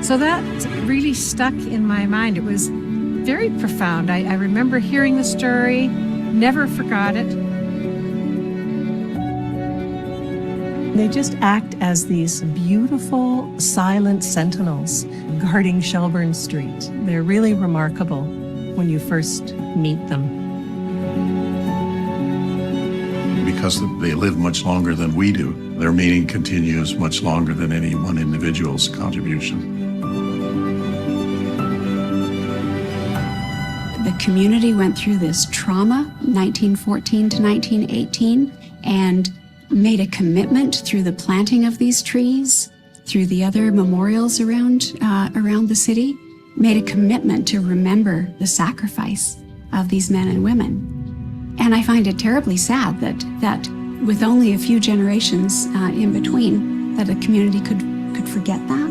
So that really stuck in my mind. It was very profound. I remember hearing the story, never forgot it. They just act as these beautiful, silent sentinels guarding Shelburne Street. They're really remarkable when you first meet them. Because they live much longer than we do, their meaning continues much longer than any one individual's contribution. The community went through this trauma, 1914 to 1918, and made a commitment through the planting of these trees, through the other memorials around the city, made a commitment to remember the sacrifice of these men and women. And I find it terribly sad that with only a few generations in between, that a community could forget that.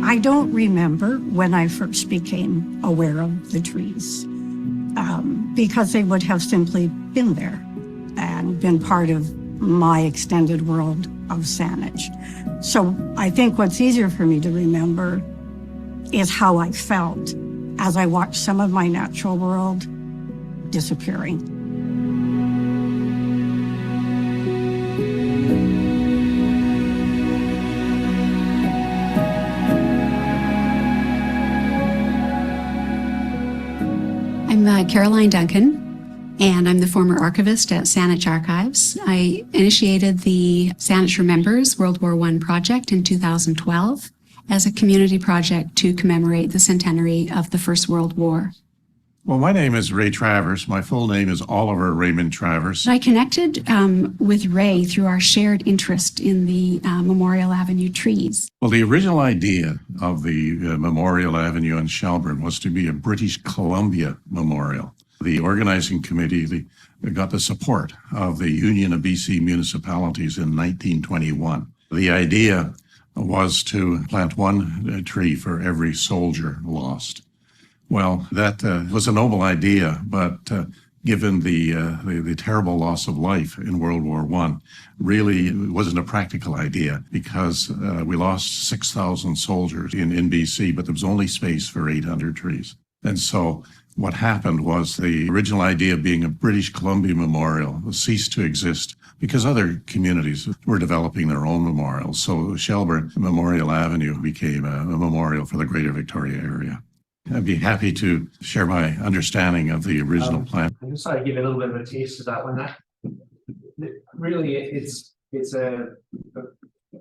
I don't remember when I first became aware of the trees, because they would have simply been there and been part of my extended world of Saanich. So I think what's easier for me to remember is how I felt as I watched some of my natural world disappearing. I'm Caroline Duncan, and I'm the former archivist at Saanich Archives. I initiated the Saanich Remembers World War I project in 2012 as a community project to commemorate the centenary of the First World War. Well, my name is Ray Travers. My full name is Oliver Raymond Travers. I connected with Ray through our shared interest in the Memorial Avenue trees. Well, the original idea of the Memorial Avenue in Shelburne was to be a British Columbia memorial. The organizing committee got the support of the Union of BC Municipalities in 1921. The idea was to plant one tree for every soldier lost. Well, that was a noble idea, but given the terrible loss of life in World War I, really it wasn't a practical idea because we lost 6,000 soldiers in BC, but there was only space for 800 trees. And so what happened was the original idea of being a British Columbia memorial ceased to exist because other communities were developing their own memorials. So Shelburne Memorial Avenue became a memorial for the Greater Victoria area. I'd be happy to share my understanding of the original plan. I just thought I'd give you a little bit of a taste of that one. Really, it's a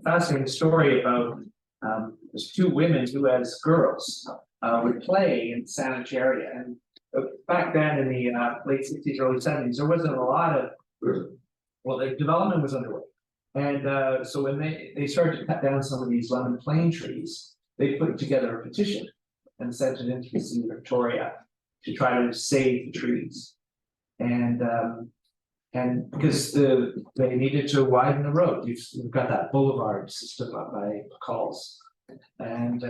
fascinating story about there's two women who, as girls, would play in the Saanich area. And back then in the late 60s, early 70s, there wasn't a lot of, the development was underway. And so when they started to cut down some of these lemon plane trees, they put together a petition and sent it into the city of Victoria to try to save the trees. And because they needed to widen the road. You've got that boulevard system up by Calls. And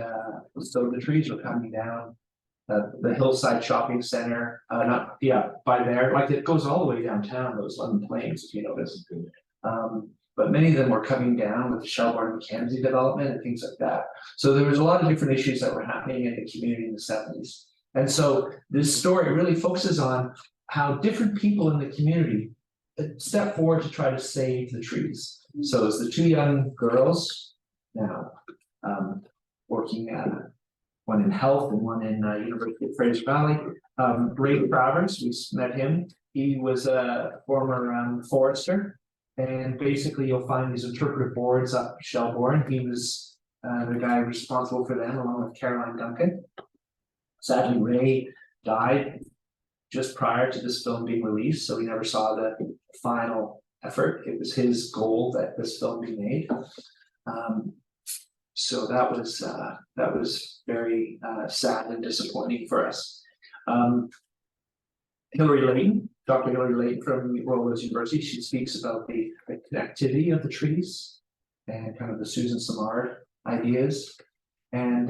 so the trees were coming down the Hillside Shopping Center, by there, like it goes all the way downtown, those lemon plains, if you notice. But many of them were coming down with the Shelburne Mackenzie development and things like that. So there was a lot of different issues that were happening in the community in the 70s. And so this story really focuses on how different people in the community step forward to try to save the trees. So it's the two young girls now working one in health and one in University of Fraser Valley. Ray Travers, we met him. He was a former forester. And basically, you'll find these interpretive boards up Shelburne. He was the guy responsible for them, along with Caroline Duncan. Sadly, Ray died just prior to this film being released, so we never saw the final effort. It was his goal that this film be made. So that was very sad and disappointing for us. Hilary Layton, Dr. Hilary Layton from Royal Wales University, she speaks about the connectivity of the trees and kind of the Susan Simard ideas. And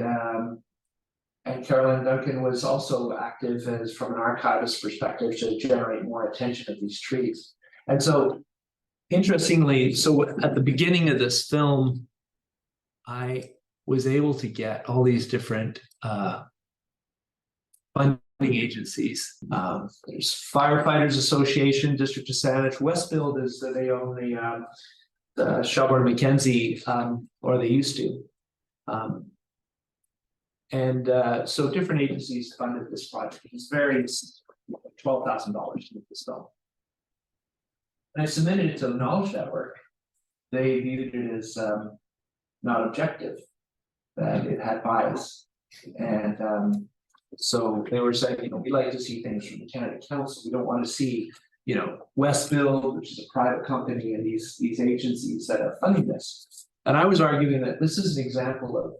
Carolyn Duncan was also active as from an archivist perspective to generate more attention of these trees. And so interestingly, so at the beginning of this film, I was able to get all these different funding agencies. There's Firefighters Association, District of Saanich, Westfield is they own the Shelburne Mackenzie, or they used to. So different agencies funded this project. It's very $12,000 to make this film. And I submitted it to the Knowledge Network. They viewed it as not objective, that it had bias. And so they were saying, we like to see things from the Canada Council. We don't want to see, Westfield, which is a private company, and these agencies that are funding this. And I was arguing that this is an example of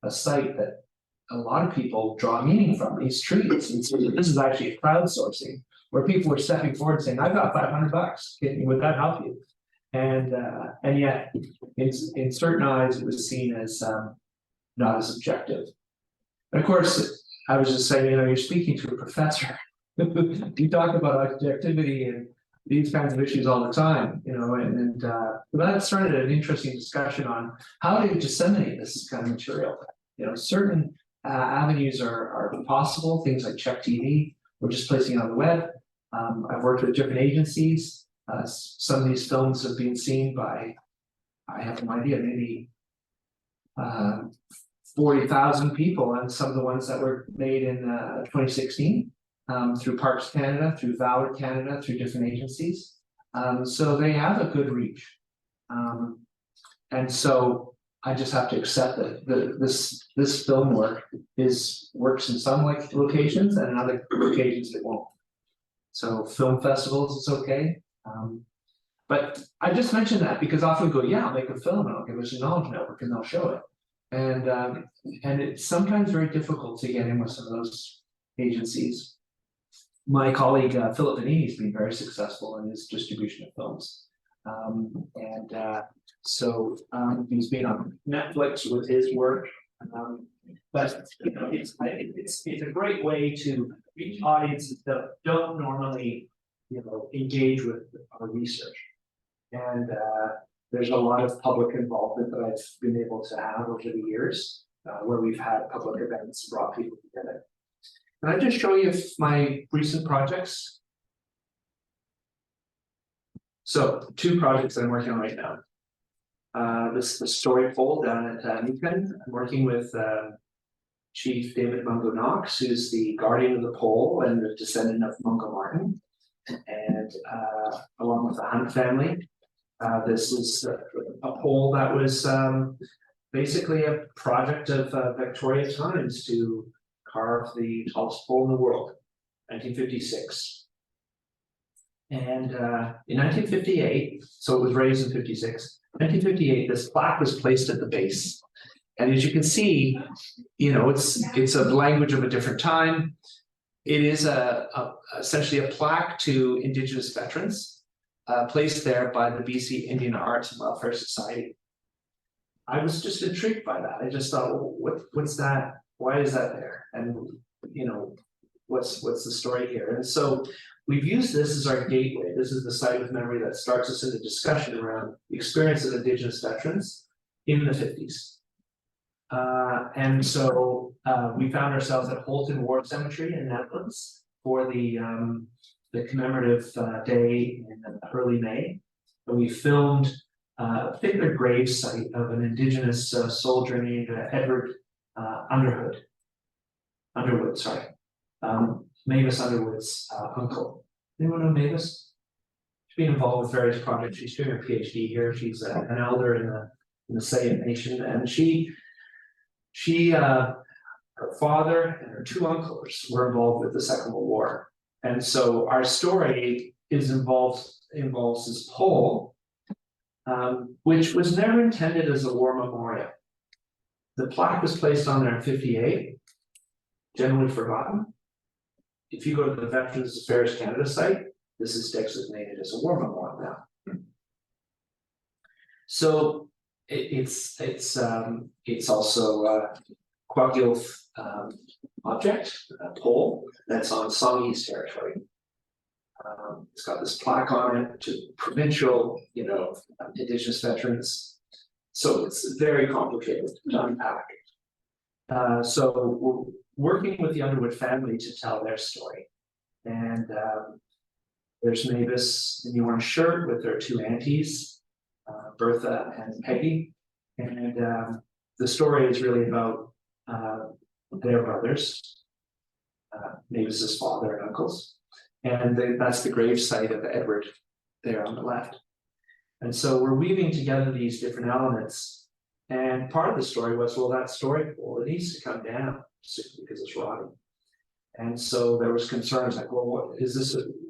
a site that a lot of people draw meaning from, these trees. And so this is actually a crowdsourcing where people were stepping forward and saying, I've got $500. Would that help you? And yet, in certain eyes, it was seen as not as objective. And of course, I was just saying, you're speaking to a professor. You talk about objectivity and these kinds of issues all the time, and that started an interesting discussion on how to disseminate this kind of material. Certain avenues are possible, things like Check TV, or just placing it on the web. I've worked with different agencies. Some of these films have been seen by, I have no idea, maybe 40,000 people, and some of the ones that were made in 2016 through Parks Canada, through Valor Canada, through different agencies. So they have a good reach. And so I just have to accept that this film works in some locations, and in other locations it won't. So film festivals, it's okay. But I just mentioned that because often we go, yeah, I'll make a film and I'll give us a Knowledge Network and they'll show it. And it's sometimes very difficult to get in with some of those agencies. My colleague, Philip Vanini, has been very successful in his distribution of films. So he's been on Netflix with his work. But it's a great way to reach audiences that don't normally engage with our research. And there's a lot of public involvement that I've been able to have over the years, where we've had public events, brought people together. Can I just show you my recent projects? So 2 projects that I'm working on right now. This is the story pole down at Newton. I'm working with Chief David Mungo Knox, who's the guardian of the pole and the descendant of Mungo Martin, and along with the Hunt family. This is a pole that was basically a project of Victoria Times to carve the tallest pole in the world, 1956. And in 1958, so it was raised in 56, 1958, this plaque was placed at the base. And as you can see, it's a language of a different time. It is essentially a plaque to Indigenous veterans, placed there by the BC Indian Arts and Welfare Society. I was just intrigued by that. I just thought, well, what's that? Why is that there? And what's the story here? And so we've used this as our gateway. This is the site of memory that starts us in a discussion around the experience of Indigenous veterans in the 50s. And so we found ourselves at Holton War Cemetery in Netherlands for the commemorative day in early May. And we filmed a particular grave site of an Indigenous soldier named Edward Underwood, Mavis Underwood's uncle. Anyone know Mavis? She's been involved with various projects. She's doing her PhD here. She's an elder in the Sayan Nation, and her father and her 2 uncles were involved with the Second World War. And so our story involves this pole, which was never intended as a war memorial. The plaque was placed on there in 58, generally forgotten. If you go to the Veterans Affairs Canada site, this is designated as a war memorial now. So it's also Kwagilth object, a pole that's on Songhees territory. It's got this plaque on it to provincial, Indigenous veterans. So it's very complicated to unpack. So we're working with the Underwood family to tell their story. And there's Mavis in the orange shirt with her two aunties, Bertha and Peggy. And the story is really about their brothers, Mavis's father and uncles. And that's the grave site of Edward there on the left. And so we're weaving together these different elements. And part of the story was, well, that story pole, it needs to come down because it's rotting. And so there was concerns like, well,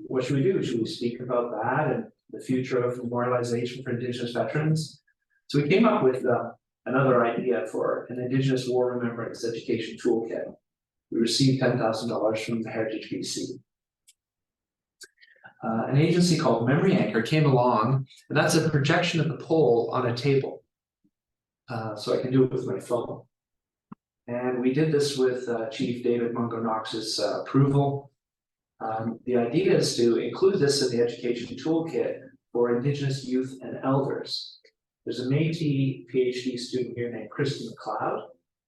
what should we do? Should we speak about that and the future of memorialization for Indigenous veterans? So we came up with another idea for an Indigenous War Remembrance Education Toolkit. We received $10,000 from the Heritage BC. An agency called Memory Anchor came along, and that's a projection of the pole on a table. So I can do it with my phone. And we did this with Chief David Mungo Knox's approval. The idea is to include this in the education toolkit for Indigenous youth and elders. There's a Métis PhD student here named Kristen McLeod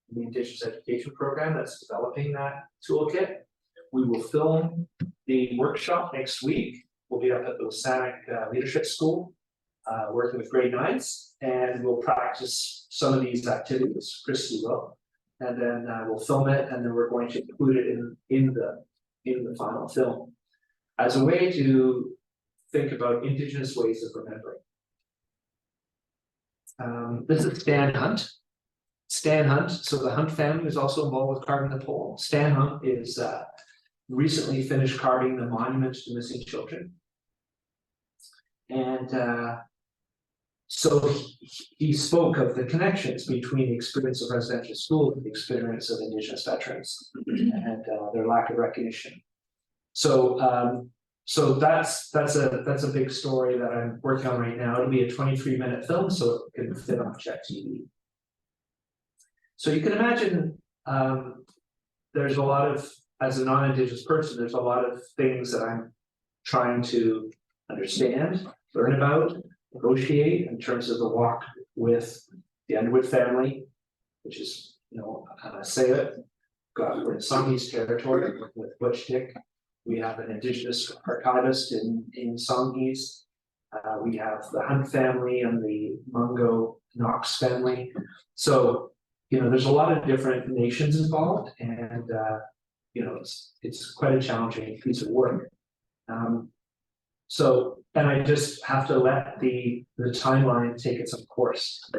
in the Indigenous Education Program that's developing that toolkit. We will film the workshop next week. We'll be up at the WSANC Leadership School, working with grade 9s, and we'll practice some of these activities. Christy will, and then we'll film it, and then we're going to include it in the final film as a way to think about Indigenous ways of remembering. This is Stan Hunt. Stan Hunt. So the Hunt family is also involved with carving the pole. Stan Hunt is recently finished carving the monument to missing children. And so he spoke of the connections between the experience of residential school and the experience of Indigenous veterans and their lack of recognition. So so that's a big story that I'm working on right now. It'll be a 23-minute film, so it can fit on Chat TV. So you can imagine there's a lot of, as a non-Indigenous person, there's a lot of things that I'm trying to understand, learn about, negotiate in terms of the walk with the Underwood family, which is, Sayet. We're in Songhees territory with Butch Dick. We have an Indigenous archivist in Songhees. We have the Hunt family and the Mungo Knox family. So, there's a lot of different nations involved, and it's quite a challenging piece of work. And I just have to let the timeline take its own course.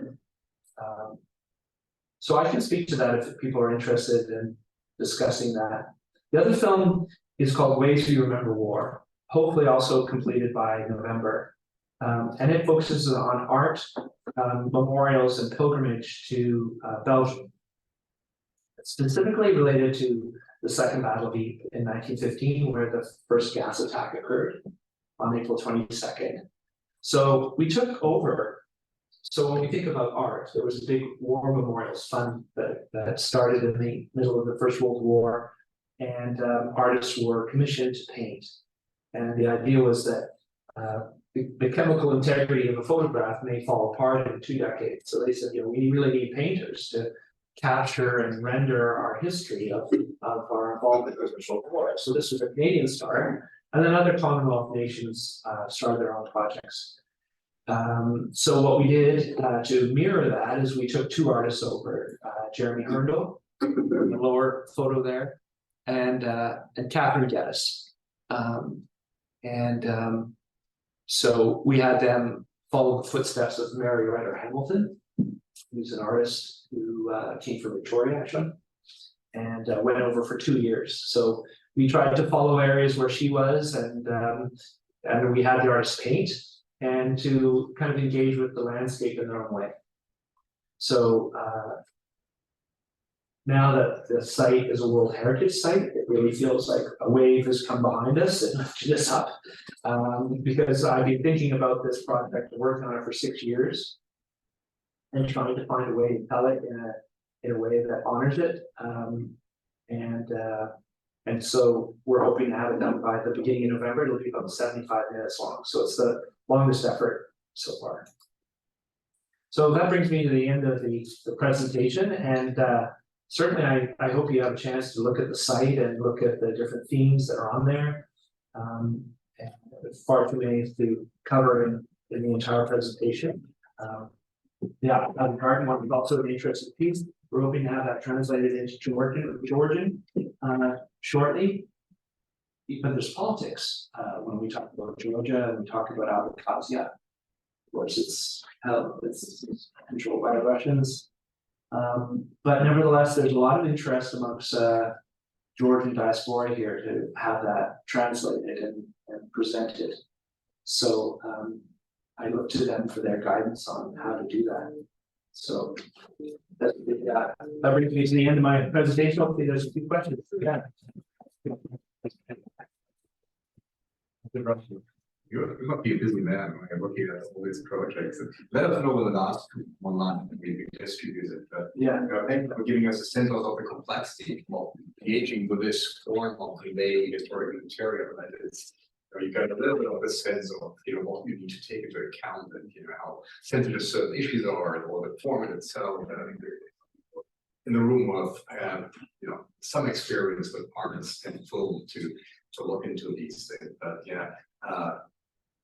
So I can speak to that if people are interested in discussing that. The other film is called Ways We Remember War, hopefully also completed by November. And it focuses on art, memorials, and pilgrimage to Belgium. It's specifically related to the Second Battle of Ypres in 1915, where the first gas attack occurred on April 22nd. So we took over. So when we think about art, there was a big war memorials fund that started in the middle of the First World War, and artists were commissioned to paint. And the idea was that the chemical integrity of a photograph may fall apart in 2 decades. So they said, we really need painters to capture and render our history of our involvement with the First World War. So this was a Canadian start, and then other Commonwealth nations started their own projects. So what we did to mirror that is we took 2 artists over, Jeremy Herndl, in the lower photo there, and Catherine Geddes. So we had them follow the footsteps of Mary Ryder Hamilton, who's an artist who came from Victoria, actually, and went over for 2 years. So we tried to follow areas where she was, and we had the artists paint and to kind of engage with the landscape in their own way. So now that the site is a World Heritage Site, it really feels like a wave has come behind us and lifted us up. Because I've been thinking about this project and working on it for 6 years and trying to find a way to tell it in a way that honors it. And so we're hoping to have it done by the beginning of November. It'll be about 75 minutes long. So it's the longest effort so far. So that brings me to the end of the presentation. And certainly I hope you have a chance to look at the site and look at the different themes that are on there. And far too many to cover in the entire presentation. Yeah, the garden one is also an interesting piece. We're hoping to have that translated into Georgian shortly. But there's politics when we talk about Georgia and we talk about Abkhazia. Of course, it's controlled by the Russians. But nevertheless, there's a lot of interest amongst Georgian diaspora here to have that translated and presented. So I look to them for their guidance on how to do that. So that brings me to the end of my presentation. Hopefully there's a few questions. Yeah. You must be a busy man when you're looking at all these projects. And let us know with the last one line and we distribute it. But yeah, thank you for giving us a sense of the complexity of engaging with this form of conveying historical material. And it's you got a little bit of a sense of what you need to take into account and how sensitive certain issues are or the format itself. In the room of some experience with artists and film to look into these things. But yeah,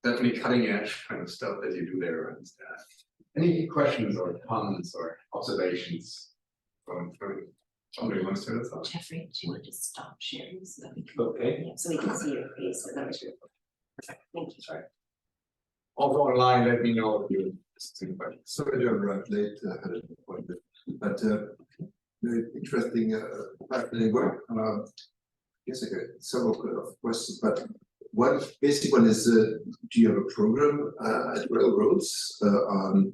definitely cutting edge kind of stuff that you do there. And any questions or comments or observations from somebody wants to this? Jeffrey, do you want to just stop sharing so that we can so we can see your face? Perfect. Thank you. Sorry. Also online, let me know if you sorry to arrive late, I had an appointment, but very interesting, fascinating work. I guess I got several questions, but one basic one is: do you have a program at Railroads on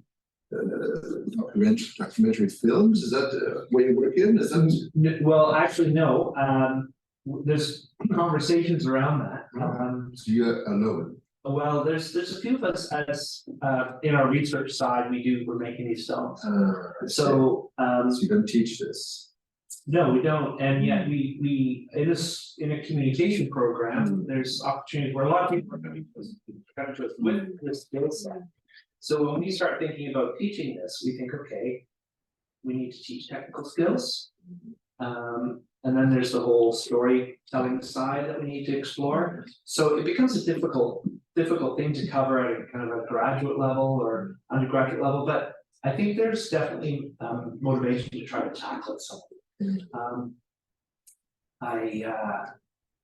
documentary films? Is that where you work in? Is that well, actually, no. There's conversations around that. So you're alone? Well, there's a few of us as in our research side. We're making these films. So you don't teach this? No, we don't. And yet we in a communication program, there's opportunities where a lot of people are coming to us with this skill set. So when we start thinking about teaching this, we think, okay, we need to teach technical skills. And then there's the whole storytelling side that we need to explore. So it becomes a difficult thing to cover at a kind of a graduate level or undergraduate level. But I think there's definitely motivation to try to tackle it something.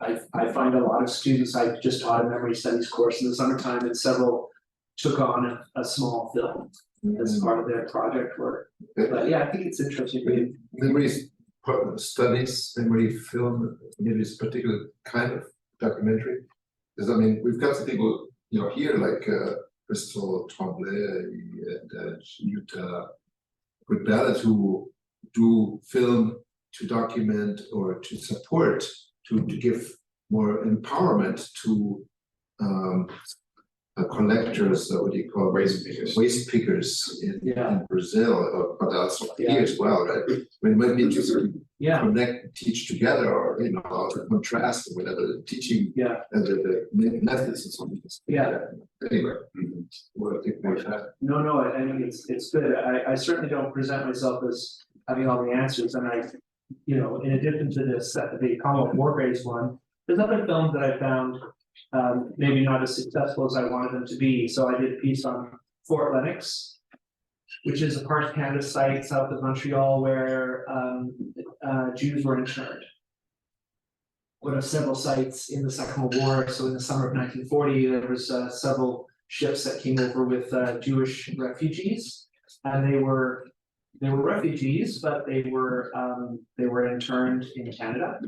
I find a lot of students. I just taught a memory studies course in the summertime, and several took on a small film as part of their project work. But yeah, I think it's interesting. Memory studies, memory film, maybe this particular kind of documentary. Because I mean, we've got some people here like Crystal Tremblay and Jutta Good who do film to document or to support, to give more empowerment to collectors, what do you call waste pickers in Brazil, but also here as well, right? I mean, it might be interesting to connect, teach together, or contrast or whatever the teaching and the methods and something. Anyway, what I think about that. No, I mean it's good. I certainly don't present myself as having all the answers, and I, in addition to this, the Commonwealth War Graves one, there's other films that I found maybe not as successful as I wanted them to be. So I did a piece on Fort Lennox, which is a part of Canada site south of Montreal where Jews were interned. One of several sites in the Second World War. So in the summer of 1940, there was several ships that came over with Jewish refugees, and they were refugees, but they were interned in Canada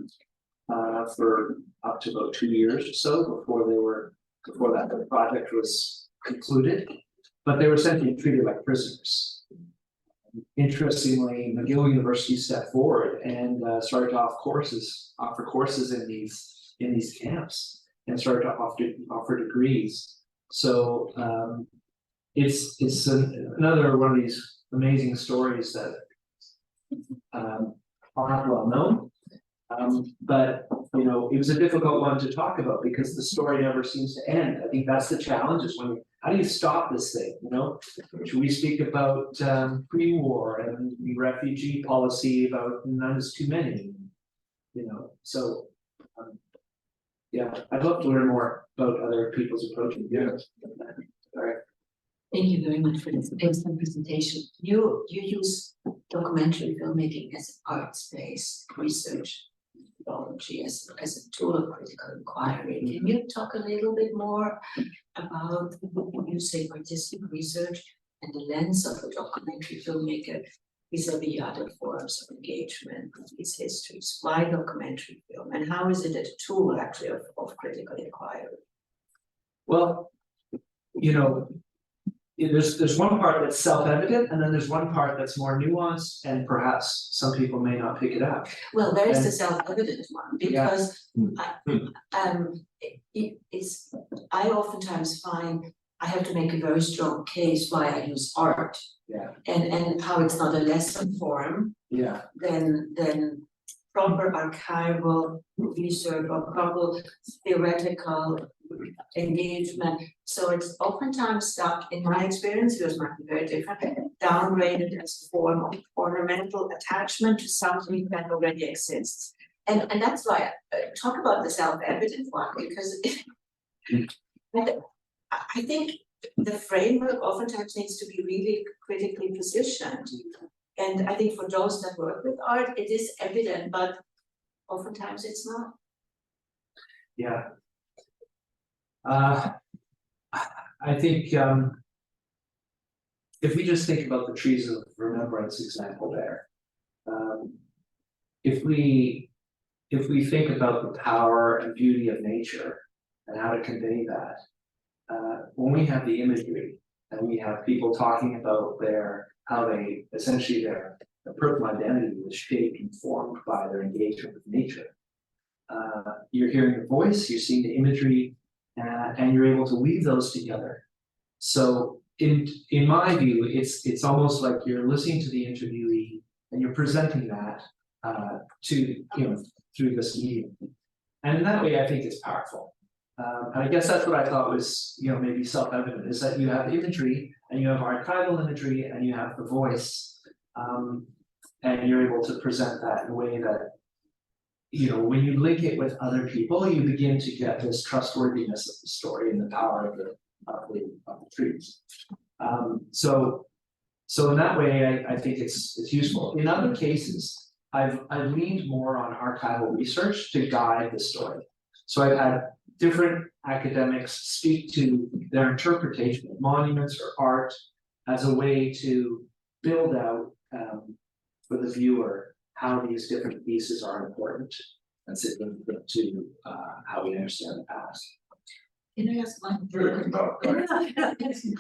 for up to about 2 years or so before that project was concluded. But they were essentially treated like prisoners. interestingly, McGill University stepped forward and started to offer courses in these camps, and started to offer degrees. So it's another one of these amazing stories that aren't well known. But you know, it was a difficult one to talk about because the story never seems to end. I think that's the challenge, is when how do you stop this thing? You know, should we speak about pre-war and the refugee policy about none is too many? You know, so yeah, I'd love to learn more about other people's approaches. Yeah. All right. Thank you very much for this excellent presentation. You use documentary filmmaking as an arts-based research methodology, as a tool of critical inquiry. Can you talk a little bit more about, you say, artistic research and the lens of a documentary filmmaker vis-a-vis other forms of engagement with these histories? Why documentary film, and how is it a tool actually of critical inquiry? Well, you know, there's one part that's self-evident, and then there's one part that's more nuanced, and perhaps some people may not pick it up. Well, there is the self-evident one, because I oftentimes find I have to make a very strong case why I use art. Yeah. And how it's not a lesson form. Yeah. Than proper archival research or proper theoretical engagement. So it's oftentimes stuck, in my experience, it might be very different, downgraded as a form of ornamental attachment to something that already exists. And that's why I talk about the self-evident one, because I think the framework oftentimes needs to be really critically positioned. And I think for those that work with art, it is evident, but oftentimes it's not. Yeah. I think if we just think about the trees of remembrance example there, if we think about the power and beauty of nature and how to convey that, when we have the imagery and we have people talking about how they essentially their personal identity was shaped and formed by their engagement with nature. You're hearing the voice, you're seeing the imagery, and you're able to weave those together. So in my view, it's almost like you're listening to the interviewee and you're presenting that through this medium. And in that way, I think it's powerful. And I guess that's what I thought was, maybe self-evident, is that you have imagery and you have archival imagery and you have the voice, and you're able to present that in a way that, when you link it with other people, you begin to get this trustworthiness of the story and the power of the trees. So in that way, I think it's useful. In other cases, I've leaned more on archival research to guide the story. So I've had different academics speak to their interpretation of monuments or art as a way to build out for the viewer how these different pieces are important and significant to how we understand the past. Can I ask one?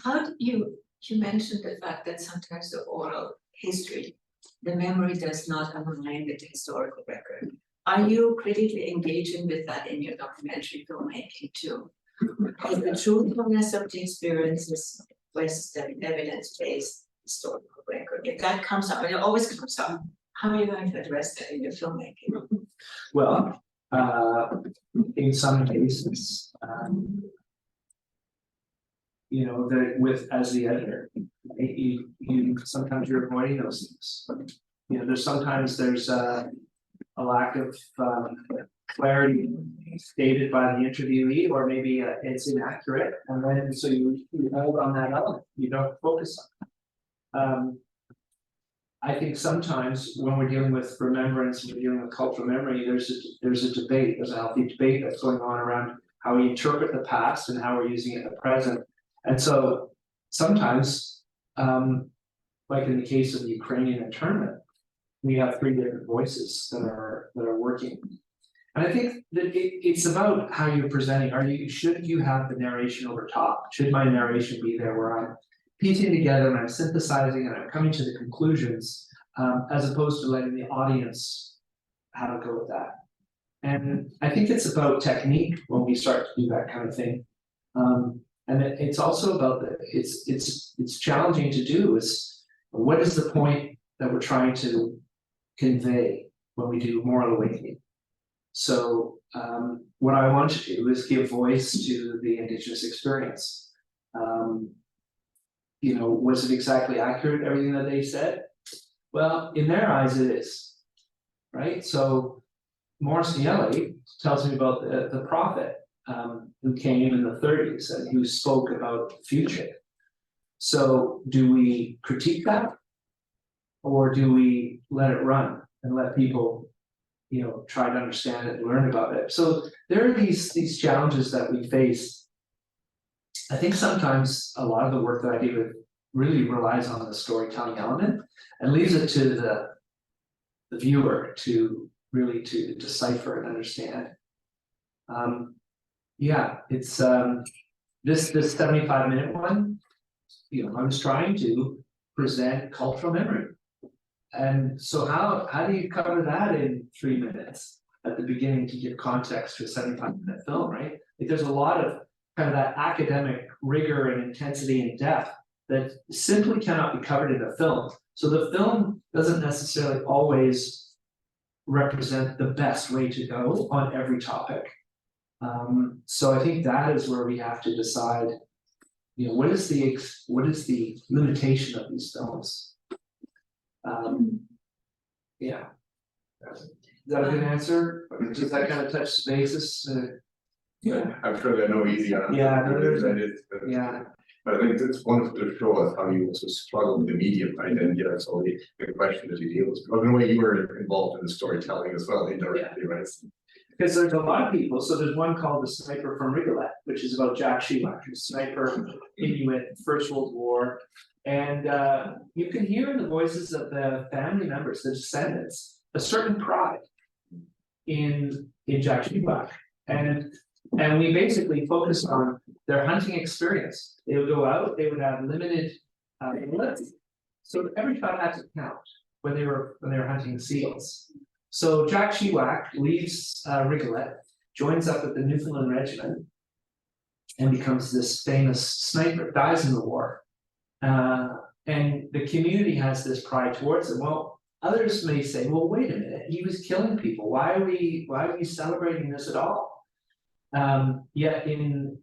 How do you mentioned the fact that sometimes the oral history, the memory does not align with the historical record. Are you critically engaging with that in your documentary filmmaking too? Is the truthfulness of the experiences versus the evidence-based historical record? If that comes up, and it always comes up, how are you going to address that in your filmmaking? Well, in some cases, as the editor, you sometimes you're avoiding those things. There's a lack of clarity stated by the interviewee, or maybe it's inaccurate, and then so you hold on that element. You don't focus on it. I think sometimes when we're dealing with remembrance, we're dealing with cultural memory, there's a debate, there's a healthy debate that's going on around how we interpret the past and how we're using it in the present. And so sometimes, like in the case of the Ukrainian internment, we have three different voices that are working. And I think that it's about how you're presenting. Should you have the narration over top? Should my narration be there where I'm piecing together and I'm synthesizing and I'm coming to the conclusions, as opposed to letting the audience have a go at that. And I think it's about technique when we start to do that kind of thing. And it's also about it's challenging to do is what is the point that we're trying to convey when we do moral awakening. So what I want to do is give voice to the Indigenous experience. You know, was it exactly accurate, everything that they said? Well, in their eyes it is, right? So Morris Nielli tells me about the prophet who came in the 30s and who spoke about the future. So do we critique that? Or do we let it run and let people, you know, try to understand it and learn about it? So there are these challenges that we face. I think sometimes a lot of the work that I do really relies on the storytelling element and leaves it to the viewer to really to decipher and understand. Yeah, it's this 75-minute one, you know, I was trying to present cultural memory. And so how do you cover that in 3 minutes at the beginning to give context to a 75-minute film, right? Like there's a lot of kind of that academic rigor and intensity and depth that simply cannot be covered in a film. So the film doesn't necessarily always represent the best way to go on every topic. So I think that is where we have to decide, you know, what is the limitation of these films? Yeah. Is that a good answer? Does that kind of touch the basis? Yeah, I'm sure there are no easy answers. Yeah, but I think it's wonderful to show us how you also struggle with the medium, right? And yeah, it's only the question that you deal with. But in a way, you were involved in the storytelling as well, indirectly, right? because there's a lot of people. So there's one called The Sniper from Rigolet, which is about Jack Shiwak, who's a sniper, Inuit, First World War. And you can hear in the voices of the family members, the descendants, a certain pride in Jack Shiwak. And we basically focused on their hunting experience. They would go out, they would have limited bullets. So every shot had to count when they were hunting seals. So Jack Shiwak leaves Rigolet, joins up with the Newfoundland Regiment, and becomes this famous sniper, dies in the war. And the community has this pride towards him. Well, others may say, well, wait a minute, he was killing people. Why are we celebrating this at all? Yet in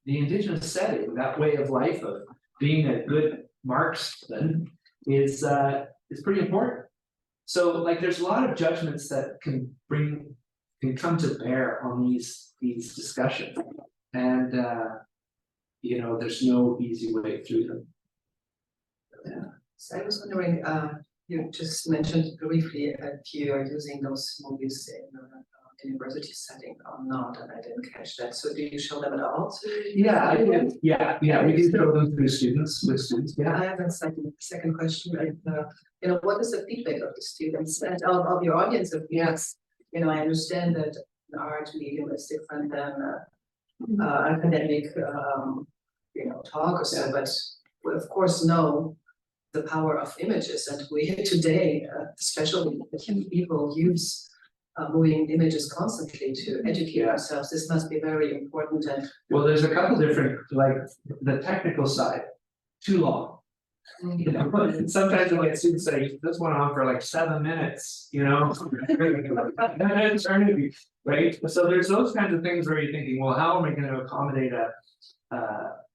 the Indigenous setting, that way of life of being a good marksman is pretty important. So like there's a lot of judgments that can come to bear on these discussions. And you know, there's no easy way through them. Yeah. So I was wondering, you just mentioned briefly if you are using those movies in a university setting or not, and I didn't catch that. So do you show them at all? Yeah, I do. Yeah, we do show them with students. Yeah. I have a second question. You know, what is the feedback of the students and of your audience? Yes, you know, I understand that the art medium is different than academic, you know, talk or so, but we of course know the power of images, and we today, especially people use moving images constantly to educate ourselves. This must be very important. And well, there's a couple different, like the technical side, too long. You know, sometimes when students say this went on for like 7 minutes, you know, right? So there's those kinds of things where you're thinking, well, how am I going to accommodate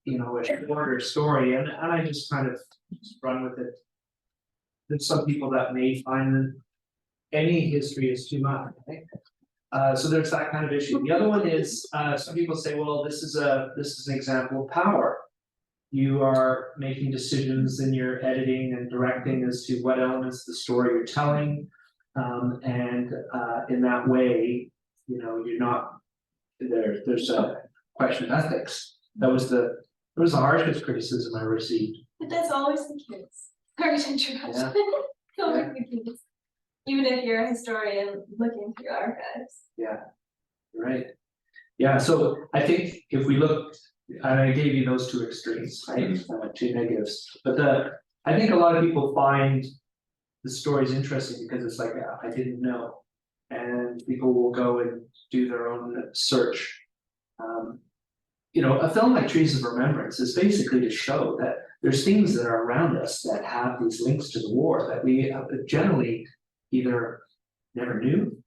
you know, a shorter story? And I just kind of run with it. There's some people that may find that any history is too much. Right? So there's that kind of issue. The other one is some people say, well, this is an example of power. You are making decisions in your editing and directing as to what elements of the story you're telling, and in that way, you know, you're not there. There's a question of ethics. That was the harshest criticism I received. But that's always the case. Sorry to interrupt. It's always the case. Even if you're a historian looking through archives. Yeah, right. Yeah, so I think if we look I gave you those two extremes, right? Two negatives. But I think a lot of people find the stories interesting because it's like, I didn't know. And people will go and do their own search. You know, a film like Trees of Remembrance is basically to show that there's things that are around us that have these links to the war that we generally either never knew,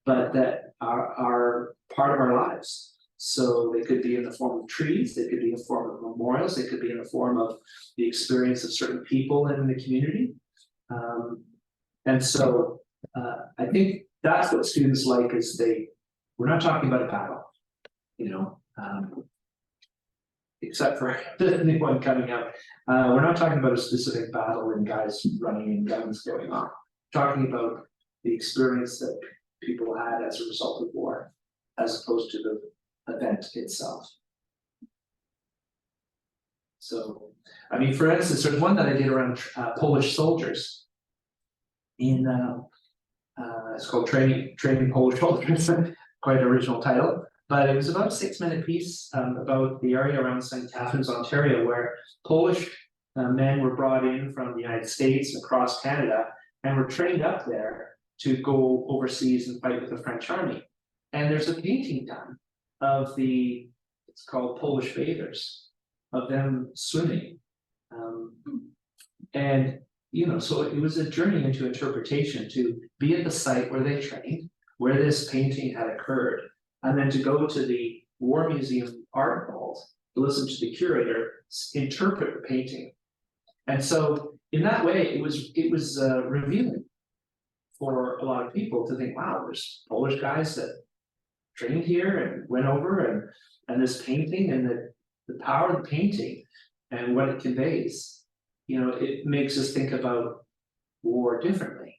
but that are part of our lives. So they could be in the form of trees, they could be in the form of memorials, they could be in the form of the experience of certain people in the community. And so I think that's what students like is we're not talking about a battle, you know, except for the new one coming out. We're not talking about a specific battle and guys running and guns going on. We're talking about the experience that people had as a result of war, as opposed to the event itself. So, I mean, for instance, there's one that I did around Polish soldiers. It's called Training Polish Soldiers, quite an original title. But it was about a 6-minute piece about the area around St. Catharines, Ontario, where Polish men were brought in from the United States and across Canada and were trained up there to go overseas and fight with the French army. And there's a painting done of it's called Polish Bathers, of them swimming. And, you know, so it was a journey into interpretation to be at the site where they trained, where this painting had occurred, and then to go to the War Museum art vault to listen to the curator interpret the painting. And so in that way, it was revealing for a lot of people to think, wow, there's Polish guys that trained here and went over and this painting and the power of the painting and what it conveys, you know, it makes us think about war differently.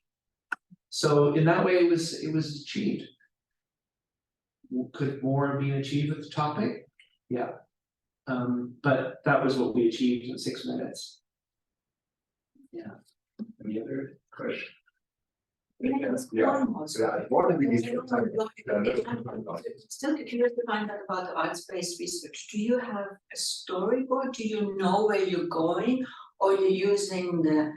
So in that way, it was achieved. Could more have been achieved with the topic? Yeah. But that was what we achieved in 6 minutes. Yeah. Any other question? Still curious to find out about the arts-based research. Do you have a storyboard? Do you know where you're going, or you're using the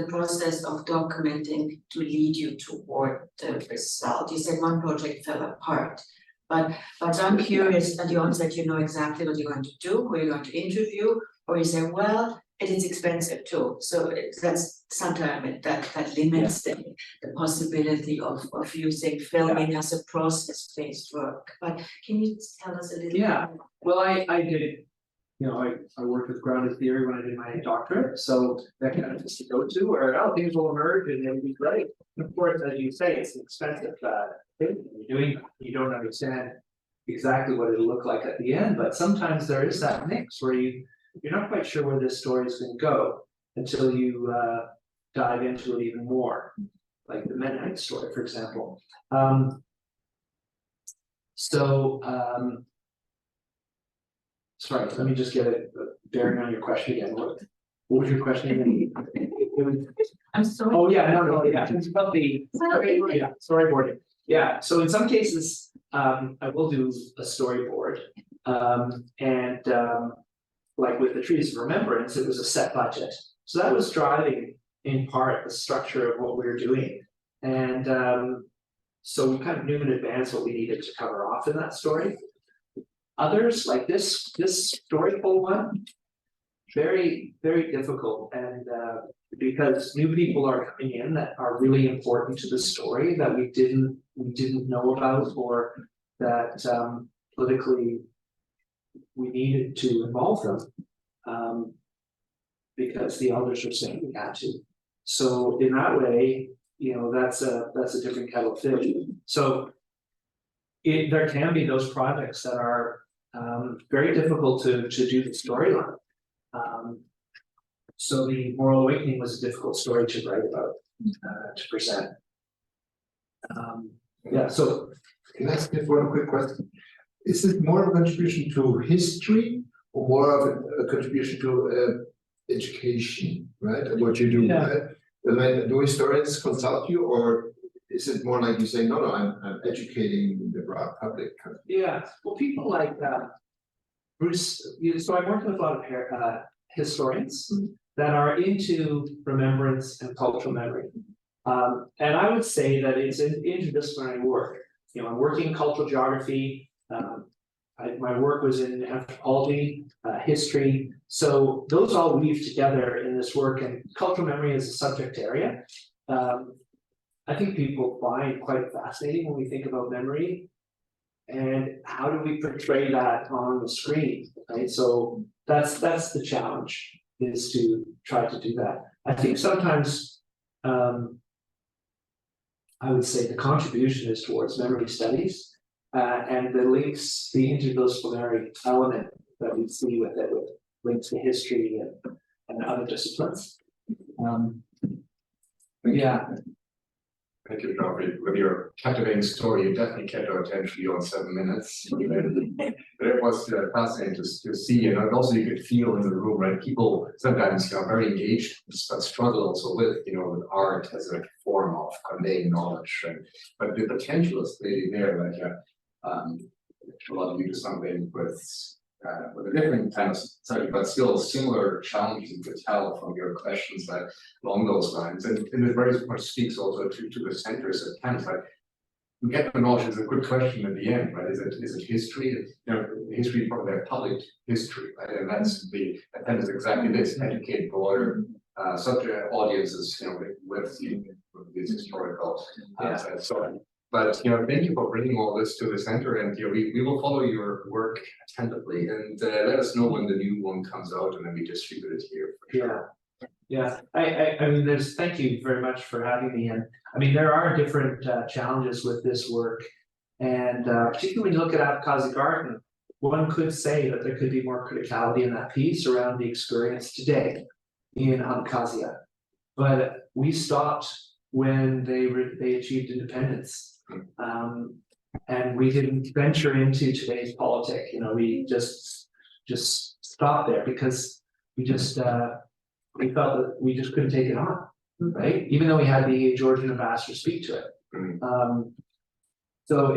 process of documenting to lead you toward the result? You said one project fell apart, but I'm curious, and you answered you know exactly what you're going to do, who you're going to interview, or you say, well, it is expensive too. So that's sometimes that limits the possibility of using filming as a process-based work. But can you tell us a little bit? Yeah, well, I did, you know, I worked with grounded theory when I did my doctorate, so that kind of just to go to where things will emerge and it'll be great. And of course, as you say, it's an expensive thing you're doing. You don't understand exactly what it'll look like at the end, but sometimes there is that mix where you're not quite sure where this story is going to go until you dive into it even more, like the Mennonite story, for example. Sorry, let me just get it bearing on your question again. What was your question again? I'm sorry. Oh yeah, no, yeah. It's about the storyboarding. Yeah, so in some cases, I will do a storyboard, like with the Trees of Remembrance, it was a set budget. So that was driving in part the structure of what we were doing. And so we kind of knew in advance what we needed to cover off in that story. Others, like this storyful one, very, very difficult. And because new people are coming in that are really important to the story that we didn't know about, or that politically we needed to involve them because the elders are saying we had to. So in that way, you know, that's a different kettle of fish. So there can be those projects that are very difficult to do the storyline. So the Moral Awakening was a difficult story to write about, to present. Yeah, so can I ask you one quick question? Is it more of a contribution to history or more of a contribution to education, right? And what you do, right? When do historians consult you, or is it more like you say, no, I'm educating the broad public? Yeah, well, people like Bruce, so I'm working with a lot of historians that are into remembrance and cultural memory. And I would say that it's an interdisciplinary work. You know, I'm working in cultural geography. My work was in anthropology, history. So those all weave together in this work, and cultural memory is a subject area. I think people find quite fascinating when we think about memory. And how do we portray that on the screen, right? So that's the challenge, is to try to do that. I think sometimes I would say the contribution is towards memory studies and the links, the interdisciplinary element that we see with it, with links to history and other disciplines. Yeah. Thank you, Geoff. With your captivating story, you definitely kept our attention beyond 7 minutes. But it was fascinating to see, and also you could feel in the room, right? People sometimes are very engaged, but struggle also with, with art as a form of conveying knowledge. Right? But the potential is clearly there. Like, a lot of you do something with a different kind of study, but still similar challenges you could tell from your questions that along those lines. And it very much speaks also to the center's attempts. Like, we get the knowledge is a good question at the end, right? Is it history? History from their public history, right? And that's the attempt is exactly this: educate broader subject audiences, with these historical aspects. So. But thank you for bringing all this to the center, and we will follow your work attentively, and let us know when the new one comes out, and then we distribute it here. Yeah. I mean, thank you very much for having me. And I mean, there are different challenges with this work, and particularly when you look at Abkhazi Garden, one could say that there could be more criticality in that piece around the experience today in Abkhazia, but we stopped when they achieved independence. And we didn't venture into today's politics. We just stopped there because we felt that we just couldn't take it on, right? Even though we had the Georgian ambassador speak to it. So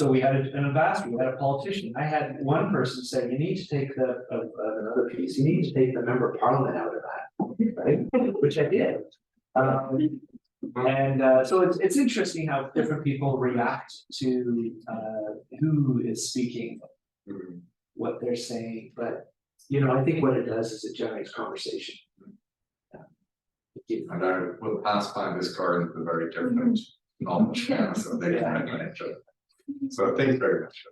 we had an ambassador, we had a politician. I had one person say, you need to take another piece, you need to take the member of parliament out of that, right? Which I did. So it's interesting how different people react to who is speaking, what they're saying. But I think what it does is it generates conversation. And I will pass by this garden with a very different knowledge. So thanks very much.